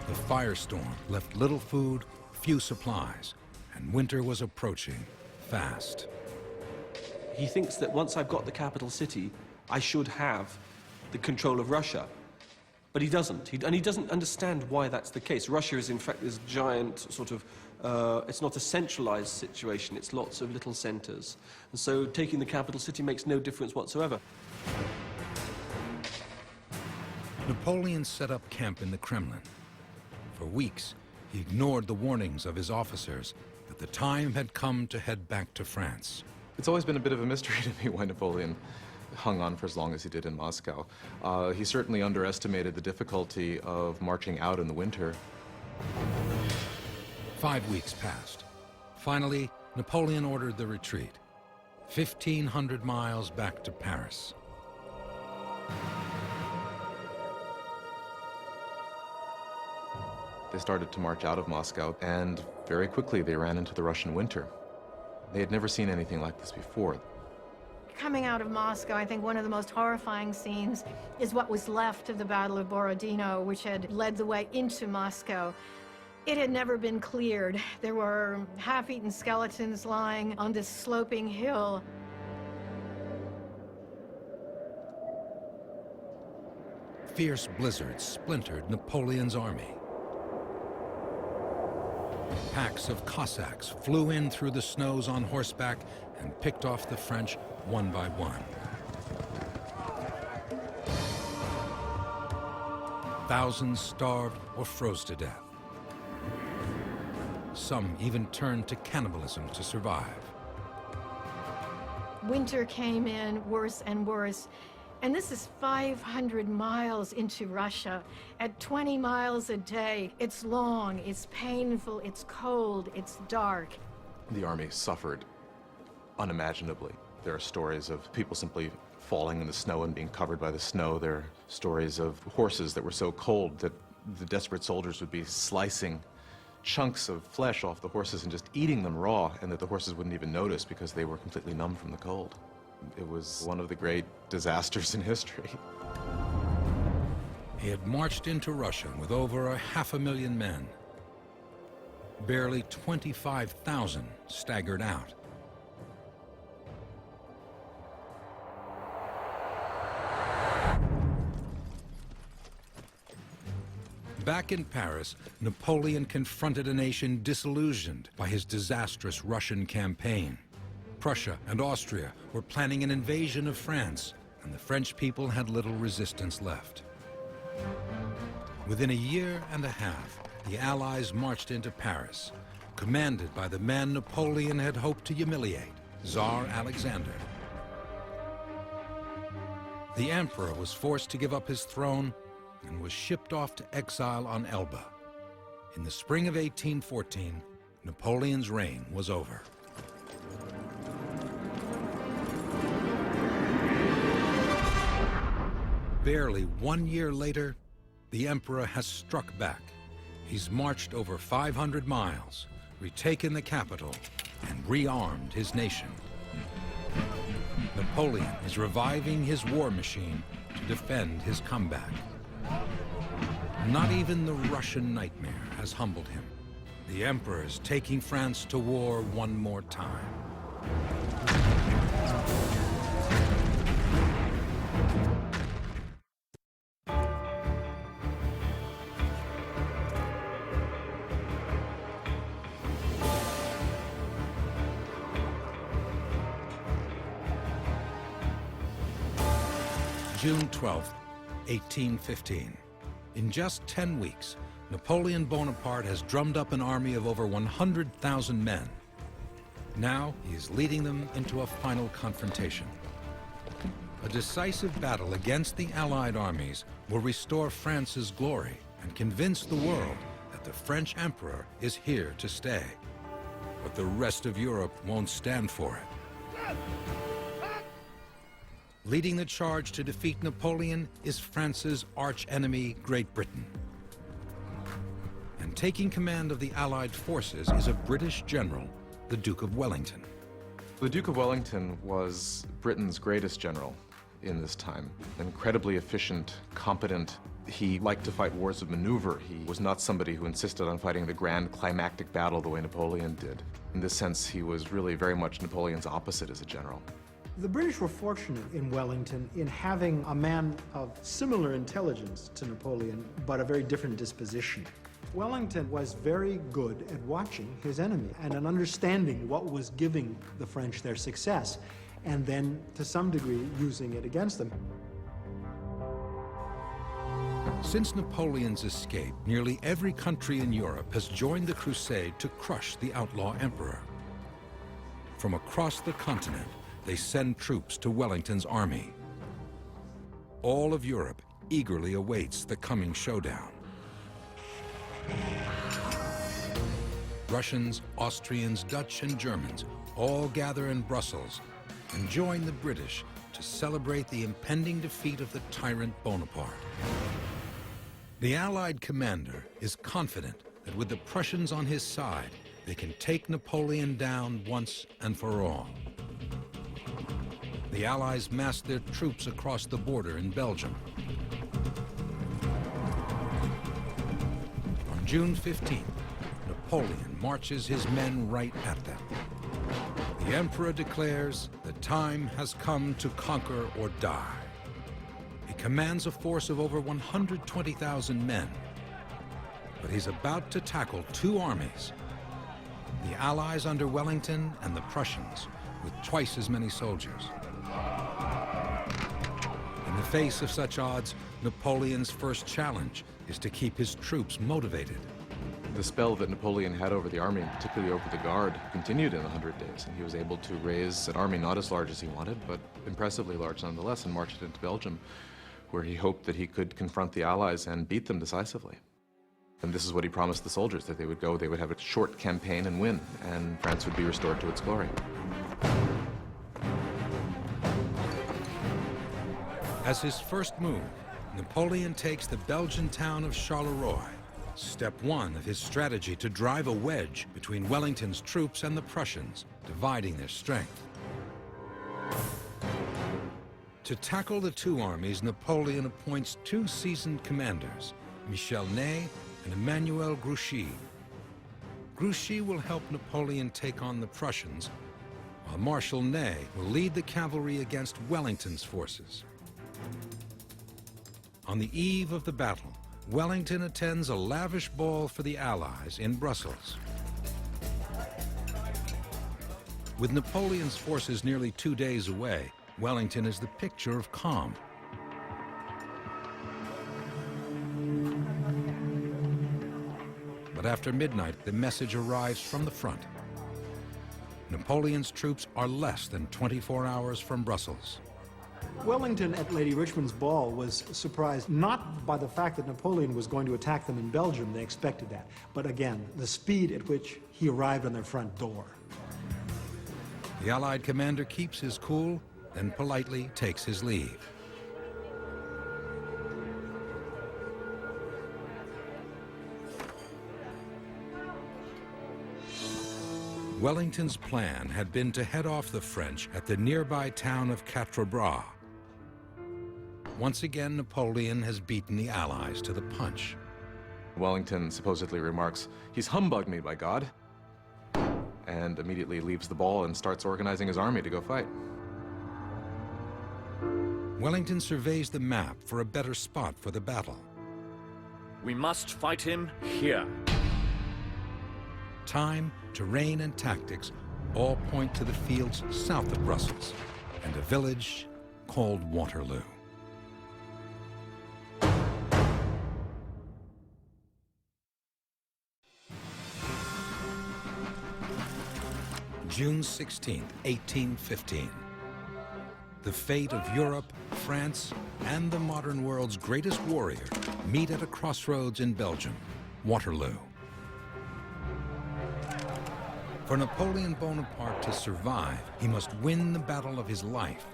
The firestorm left little food, few supplies, and winter was approaching fast. He thinks that once I've got the capital city, I should have the control of Russia. But he doesn't. And he doesn't understand why that's the case. Russia is, in fact, this giant sort of, it's not a centralized situation. It's lots of little centers. And so taking the capital city makes no difference whatsoever. Napoleon set up camp in the Kremlin. For weeks, he ignored the warnings of his officers that the time had come to head back to France. It's always been a bit of a mystery to me why Napoleon hung on for as long as he did in Moscow. He certainly underestimated the difficulty of marching out in the winter. 5 weeks passed. Finally, Napoleon ordered the retreat. 1,500 miles back to Paris. They started to march out of Moscow, and very quickly they ran into the Russian winter. They had never seen anything like this before. Coming out of Moscow, I think one of the most horrifying scenes is what was left of the Battle of Borodino, which had led the way into Moscow. It had never been cleared. There were half-eaten skeletons lying on this sloping hill. Fierce blizzards splintered Napoleon's army. Packs of Cossacks flew in through the snows on horseback and picked off the French one by one. Thousands starved or froze to death. Some even turned to cannibalism to survive. Winter came in worse and worse. And this is 500 miles into Russia at 20 miles a day. It's long, it's painful, it's cold, it's dark. The army suffered unimaginably. There are stories of people simply falling in the snow and being covered by the snow. There are stories of horses that were so cold that the desperate soldiers would be slicing chunks of flesh off the horses and just eating them raw, and that the horses wouldn't even notice because they were completely numb from the cold. It was one of the great disasters in history. He had marched into Russia with over 500,000 men. Barely 25,000 staggered out. Back in Paris, Napoleon confronted a nation disillusioned by his disastrous Russian campaign. Prussia and Austria were planning an invasion of France, and the French people had little resistance left. Within a year and a half, the Allies marched into Paris, commanded by the man Napoleon had hoped to humiliate, Tsar Alexander. The emperor was forced to give up his throne and was shipped off to exile on Elba. In the spring of 1814, Napoleon's reign was over. Barely 1 year later, the emperor has struck back. He's marched over 500 miles, retaken the capital, and rearmed his nation. Napoleon is reviving his war machine to defend his comeback. Not even the Russian nightmare has humbled him. The emperor is taking France to war one more time. June 12th, 1815. In just 10 weeks, Napoleon Bonaparte has drummed up an army of over 100,000 men. Now he is leading them into a final confrontation. A decisive battle against the Allied armies will restore France's glory and convince the world that the French emperor is here to stay. But the rest of Europe won't stand for it. Leading the charge to defeat Napoleon is France's arch-enemy, Great Britain. And taking command of the Allied forces is a British general, the Duke of Wellington. The Duke of Wellington was Britain's greatest general in this time. Incredibly efficient, competent. He liked to fight wars of maneuver. He was not somebody who insisted on fighting the grand climactic battle the way Napoleon did. In this sense, he was really very much Napoleon's opposite as a general. The British were fortunate in Wellington in having a man of similar intelligence to Napoleon, but a very different disposition. Wellington was very good at watching his enemy and in understanding what was giving the French their success, and then, to some degree, using it against them. Since Napoleon's escape, nearly every country in Europe has joined the crusade to crush the outlaw emperor. From across the continent, they send troops to Wellington's army. All of Europe eagerly awaits the coming showdown. Russians, Austrians, Dutch, and Germans all gather in Brussels and join the British to celebrate the impending defeat of the tyrant Bonaparte. The Allied commander is confident that with the Prussians on his side, they can take Napoleon down once and for all. The Allies massed their troops across the border in Belgium. On June 15th, Napoleon marches his men right at them. The emperor declares the time has come to conquer or die. He commands a force of over 120,000 men, but he's about to tackle two armies, the Allies under Wellington and the Prussians, with twice as many soldiers. In the face of such odds, Napoleon's first challenge is to keep his troops motivated. The spell that Napoleon had over the army, particularly over the Guard, continued in the 100 Days, and he was able to raise an army not as large as he wanted, but impressively large nonetheless, and march it into Belgium, where he hoped that he could confront the Allies and beat them decisively. And this is what he promised the soldiers, that they would go, they would have a short campaign and win, and France would be restored to its glory. As his first move, Napoleon takes the Belgian town of Charleroi, step one of his strategy to drive a wedge between Wellington's troops and the Prussians, dividing their strength. To tackle the two armies, Napoleon appoints two seasoned commanders, Michel Ney and Emmanuel Grouchy. Grouchy will help Napoleon take on the Prussians, while Marshal Ney will lead the cavalry against Wellington's forces. On the eve of the battle, Wellington attends a lavish ball for the Allies in Brussels. With Napoleon's forces nearly 2 days away, Wellington is the picture of calm. But after midnight, the message arrives from the front. Napoleon's troops are less than 24 hours from Brussels. Wellington at Lady Richmond's ball was surprised not by the fact that Napoleon was going to attack them in Belgium, they expected that, but again, the speed at which he arrived on their front door. The Allied commander keeps his cool, then politely takes his leave. Wellington's plan had been to head off the French at the nearby town of Quatre Bras. Once again, Napoleon has beaten the Allies to the punch. Wellington supposedly remarks, "He's humbugged me, by God," and immediately leaves the ball and starts organizing his army to go fight. Wellington surveys the map for a better spot for the battle. We must fight him here. Time, terrain, and tactics all point to the fields south of Brussels and a village called Waterloo. June 16, 1815. The fate of Europe, France, and the modern world's greatest warrior meet at a crossroads in Belgium, Waterloo. For Napoleon Bonaparte to survive, he must win the battle of his life.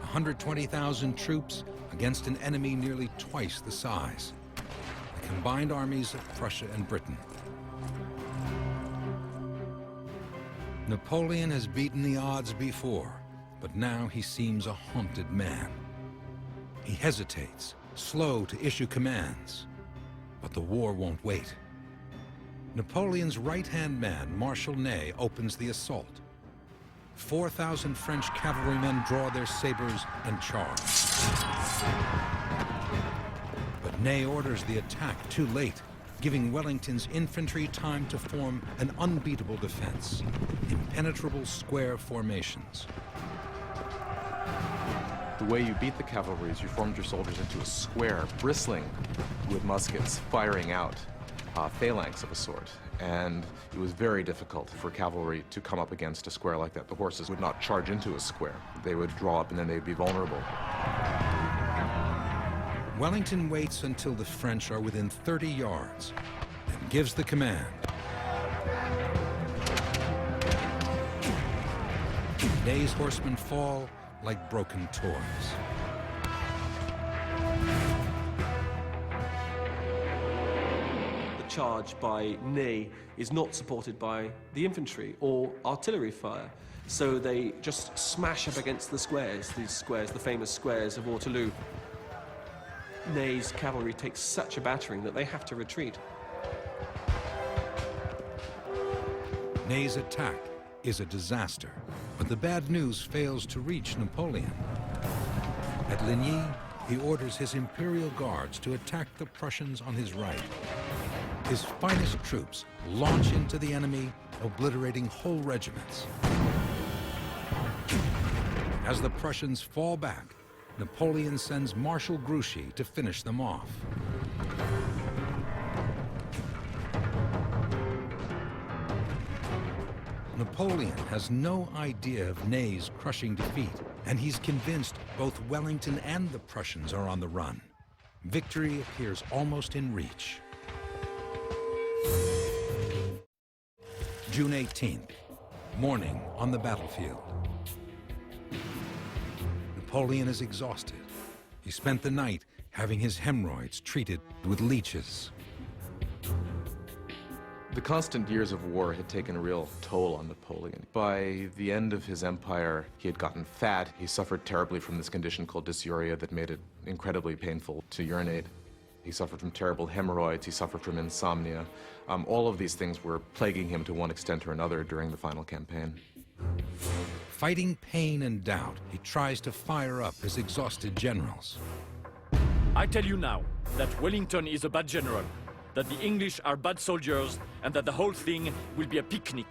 120,000 troops against an enemy nearly twice the size. The combined armies of Prussia and Britain. Napoleon has beaten the odds before, but now he seems a haunted man. He hesitates, slow to issue commands, but the war won't wait. Napoleon's right-hand man, Marshal Ney, opens the assault. 4,000 French cavalrymen draw their sabers and charge. But Ney orders the attack too late, giving Wellington's infantry time to form an unbeatable defense, impenetrable square formations. The way you beat the cavalry is you formed your soldiers into a square, bristling with muskets firing out phalanx of a sort. And it was very difficult for cavalry to come up against a square like that. The horses would not charge into a square. They would draw up and then they'd be vulnerable. Wellington waits until the French are within 30 yards and gives the command. Ney's horsemen fall like broken toys. The charge by Ney is not supported by the infantry or artillery fire. So they just smash up against the squares, these squares, the famous squares of Waterloo. Ney's cavalry takes such a battering that they have to retreat. Ney's attack is a disaster, but the bad news fails to reach Napoleon. At Ligny, he orders his Imperial Guards to attack the Prussians on his right. His finest troops launch into the enemy, obliterating whole regiments. As the Prussians fall back, Napoleon sends Marshal Grouchy to finish them off. Napoleon has no idea of Ney's crushing defeat, and he's convinced both Wellington and the Prussians are on the run. Victory appears almost in reach. June 18th, morning on the battlefield. Napoleon is exhausted. He spent the night having his hemorrhoids treated with leeches. The constant years of war had taken a real toll on Napoleon. By the end of his empire, he had gotten fat. He suffered terribly from this condition called dysuria that made it incredibly painful to urinate. He suffered from terrible hemorrhoids. He suffered from insomnia. All of these things were plaguing him to one extent or another during the final campaign. Fighting pain and doubt, he tries to fire up his exhausted generals. I tell you now that Wellington is a bad general, that the English are bad soldiers, and that the whole thing will be a picnic.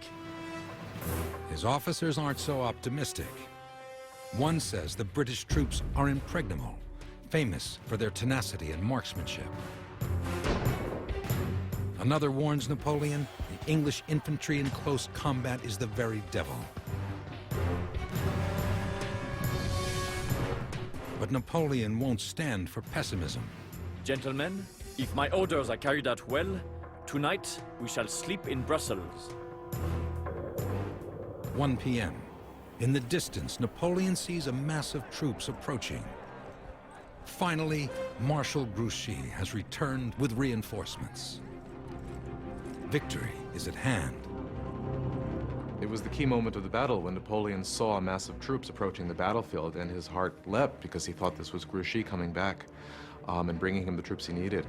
His officers aren't so optimistic. One says the British troops are impregnable, famous for their tenacity and marksmanship. Another warns Napoleon the English infantry in close combat is the very devil. But Napoleon won't stand for pessimism. Gentlemen, if my orders are carried out well, tonight we shall sleep in Brussels. 1 p.m. In the distance, Napoleon sees a mass of troops approaching. Finally, Marshal Grouchy has returned with reinforcements. Victory is at hand. It was the key moment of the battle when Napoleon saw a mass of troops approaching the battlefield, and his heart leapt because he thought this was Grouchy coming back and bringing him the troops he needed.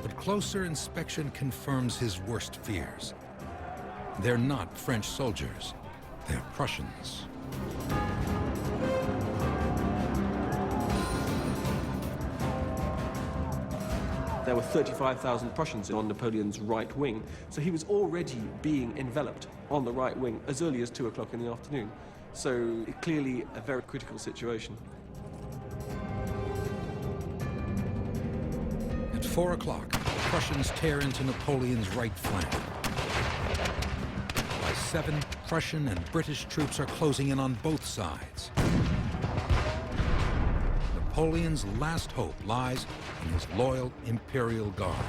But closer inspection confirms his worst fears. They're not French soldiers, they're Prussians. There were 35,000 Prussians on Napoleon's right wing, so he was already being enveloped on the right wing as early as 2 o'clock in the afternoon. So clearly a very critical situation. At 4 o'clock, Prussians tear into Napoleon's right flank. By 7, Prussian and British troops are closing in on both sides. Napoleon's last hope lies in his loyal Imperial Guard.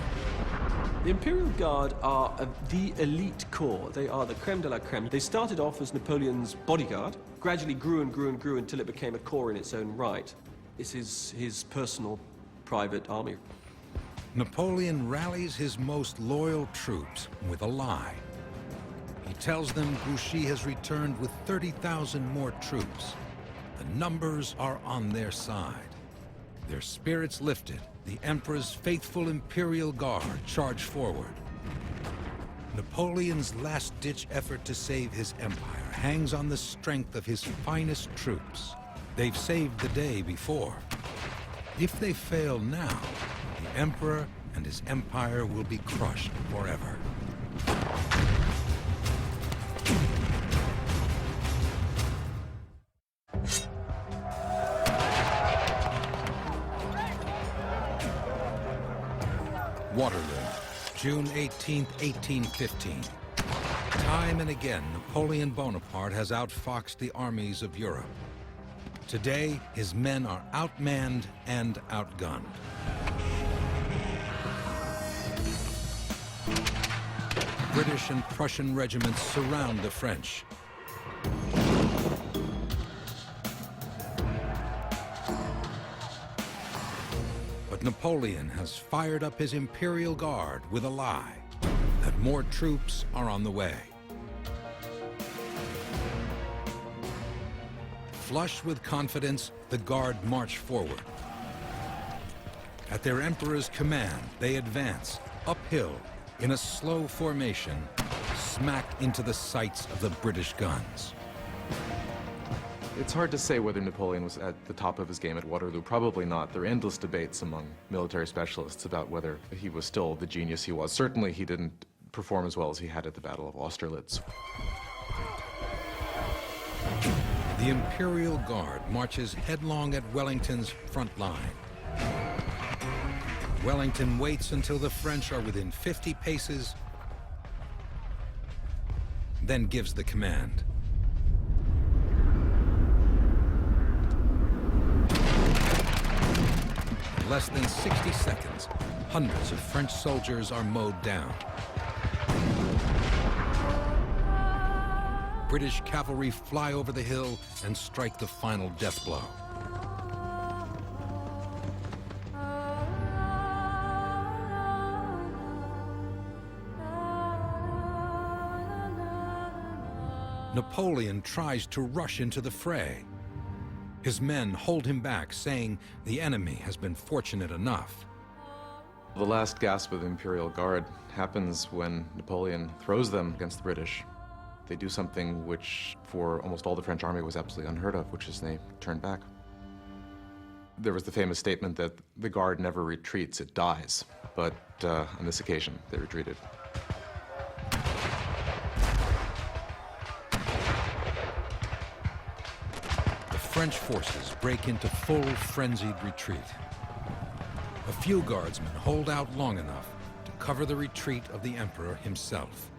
The Imperial Guard are the elite corps. They are the creme de la creme. They started off as Napoleon's bodyguard, gradually grew and grew and grew until it became a corps in its own right. This is his personal, private army. Napoleon rallies his most loyal troops with a lie. He tells them Grouchy has returned with 30,000 more troops. The numbers are on their side. Their spirits lifted, the Emperor's faithful Imperial Guard charged forward. Napoleon's last-ditch effort to save his empire hangs on the strength of his finest troops. They've saved the day before. If they fail now, the Emperor and his empire will be crushed forever. Waterloo, June 18, 1815. Time and again, Napoleon Bonaparte has outfoxed the armies of Europe. Today, his men are outmanned and outgunned. British and Prussian regiments surround the French. But Napoleon has fired up his Imperial Guard with a lie that more troops are on the way. Flush with confidence, the Guard march forward. At their Emperor's command, they advance uphill in a slow formation, smack into the sights of the British guns. It's hard to say whether Napoleon was at the top of his game at Waterloo. Probably not. There are endless debates among military specialists about whether he was still the genius he was. Certainly he didn't perform as well as he had at the Battle of Austerlitz. The Imperial Guard marches headlong at Wellington's front line. Wellington waits until the French are within 50 paces, then gives the command. In less than 60 seconds, hundreds of French soldiers are mowed down. British cavalry fly over the hill and strike the final death blow. Napoleon tries to rush into the fray. His men hold him back, saying the enemy has been fortunate enough. The last gasp of the Imperial Guard happens when Napoleon throws them against the British. They do something which, for almost all the French army, was absolutely unheard of, which is they turn back. There was the famous statement that the Guard never retreats, it dies. But on this occasion, they retreated. The French forces break into full, frenzied retreat. A few guardsmen hold out long enough to cover the retreat of the Emperor himself.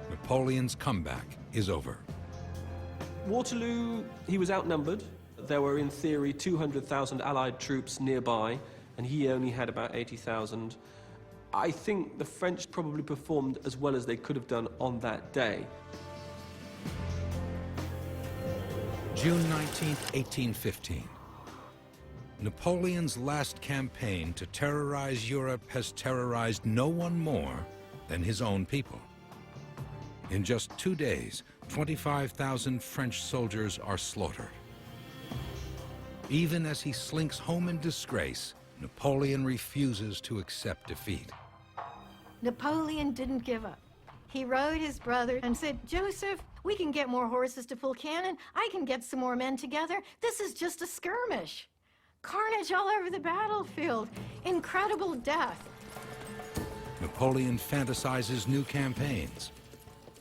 Napoleon's comeback is over. Waterloo, he was outnumbered. There were, in theory, 200,000 Allied troops nearby, and he only had about 80,000. I think the French probably performed as well as they could have done on that day. June 19, 1815. Napoleon's last campaign to terrorize Europe has terrorized no one more than his own people. In just 2 days, 25,000 French soldiers are slaughtered. Even as he slinks home in disgrace, Napoleon refuses to accept defeat. Napoleon didn't give up. He wrote his brother and said, "Joseph, we can get more horses to pull cannon. I can get some more men together. This is just a skirmish." Carnage all over the battlefield. Incredible death. Napoleon fantasizes new campaigns.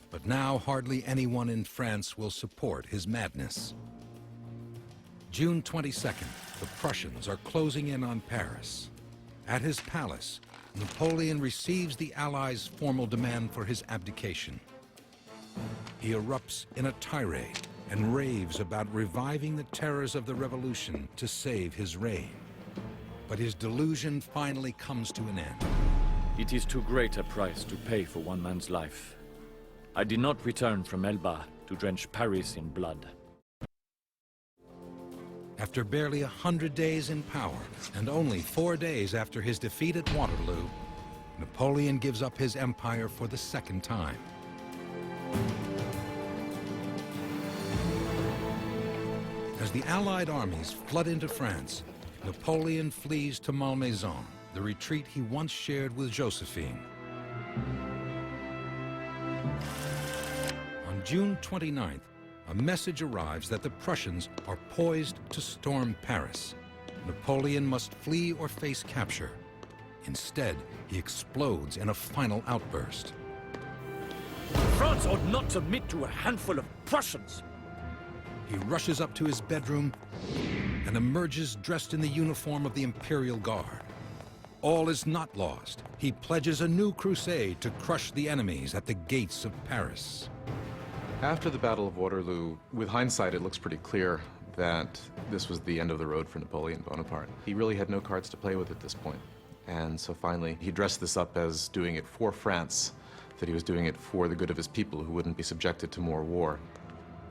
But now hardly anyone in France will support his madness. June 22nd, the Prussians are closing in on Paris. At his palace, Napoleon receives the Allies' formal demand for his abdication. He erupts in a tirade and raves about reviving the terrors of the revolution to save his reign. But his delusion finally comes to an end. It is too great a price to pay for one man's life. I did not return from Elba to drench Paris in blood. After barely 100 days in power, and only 4 days after his defeat at Waterloo, Napoleon gives up his empire for the second time. As the Allied armies flood into France, Napoleon flees to Malmaison, the retreat he once shared with Josephine. On June 29th, a message arrives that the Prussians are poised to storm Paris. Napoleon must flee or face capture. Instead, he explodes in a final outburst. France ought not submit to a handful of Prussians. He rushes up to his bedroom and emerges dressed in the uniform of the Imperial Guard. All is not lost. He pledges a new crusade to crush the enemies at the gates of Paris. After the Battle of Waterloo, with hindsight, it looks pretty clear that this was the end of the road for Napoleon Bonaparte. He really had no cards to play with at this point. And so finally, he dressed this up as doing it for France, that he was doing it for the good of his people who wouldn't be subjected to more war.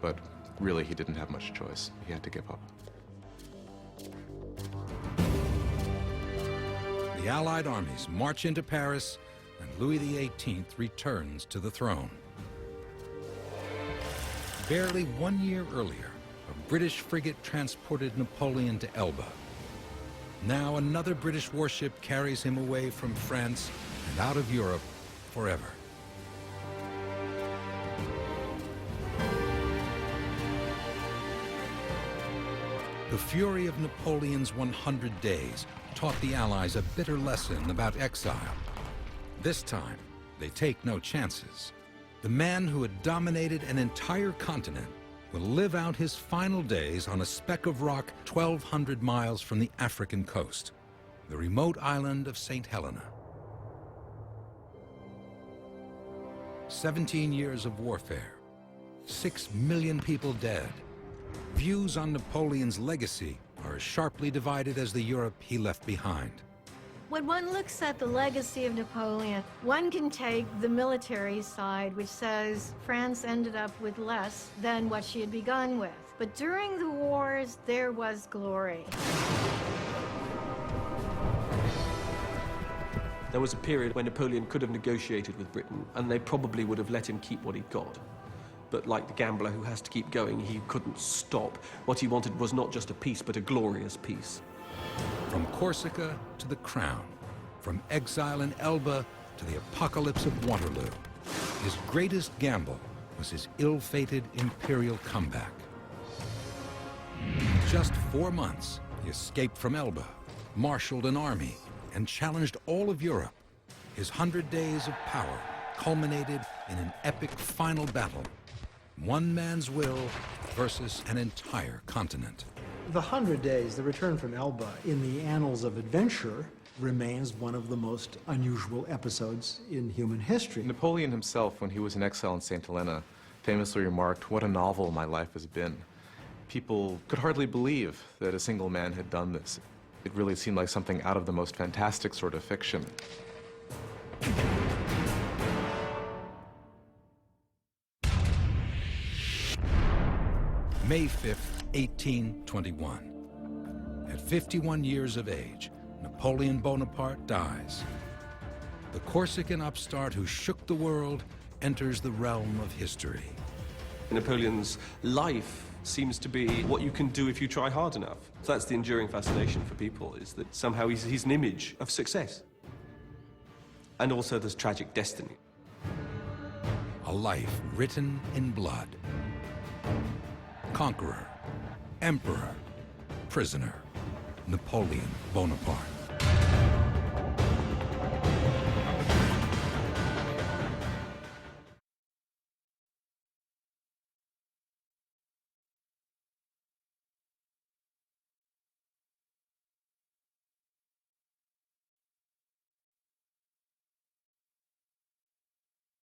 But really, he didn't have much choice. He had to give up. The Allied armies march into Paris, and Louis XVIII returns to the throne. Barely 1 year earlier, a British frigate transported Napoleon to Elba. Now another British warship carries him away from France and out of Europe forever. The fury of Napoleon's 100 days taught the Allies a bitter lesson about exile. This time, they take no chances. The man who had dominated an entire continent will live out his final days on a speck of rock 1,200 miles from the African coast, the remote island of St. Helena. 17 years of warfare, 6 million people dead. Views on Napoleon's legacy are as sharply divided as the Europe he left behind. When one looks at the legacy of Napoleon, one can take the military side, which says France ended up with less than what she had begun with. But during the wars, there was glory. There was a period when Napoleon could have negotiated with Britain, and they probably would have let him keep what he'd got. But like the gambler who has to keep going, he couldn't stop. What he wanted was not just a peace, but a glorious peace. From Corsica to the crown, from exile in Elba to the apocalypse of Waterloo, his greatest gamble was his ill-fated imperial comeback. In just 4 months, he escaped from Elba, marshaled an army, and challenged all of Europe. His 100 days of power culminated in an epic final battle. One man's will versus an entire continent. The 100 Days, the return from Elba, in the annals of adventure, remains one of the most unusual episodes in human history. Napoleon himself, when he was in exile in St. Helena, famously remarked, "What a novel my life has been." People could hardly believe that a single man had done this. It really seemed like something out of the most fantastic sort of fiction. May 5th, 1821. At 51 years of age, Napoleon Bonaparte dies. The Corsican upstart who shook the world enters the realm of history. Napoleon's life seems to be what you can do if you try hard enough. So that's the enduring fascination for people, is that somehow he's an image of success. And also there's tragic destiny. A life written in blood. Conqueror, emperor, prisoner, Napoleon Bonaparte.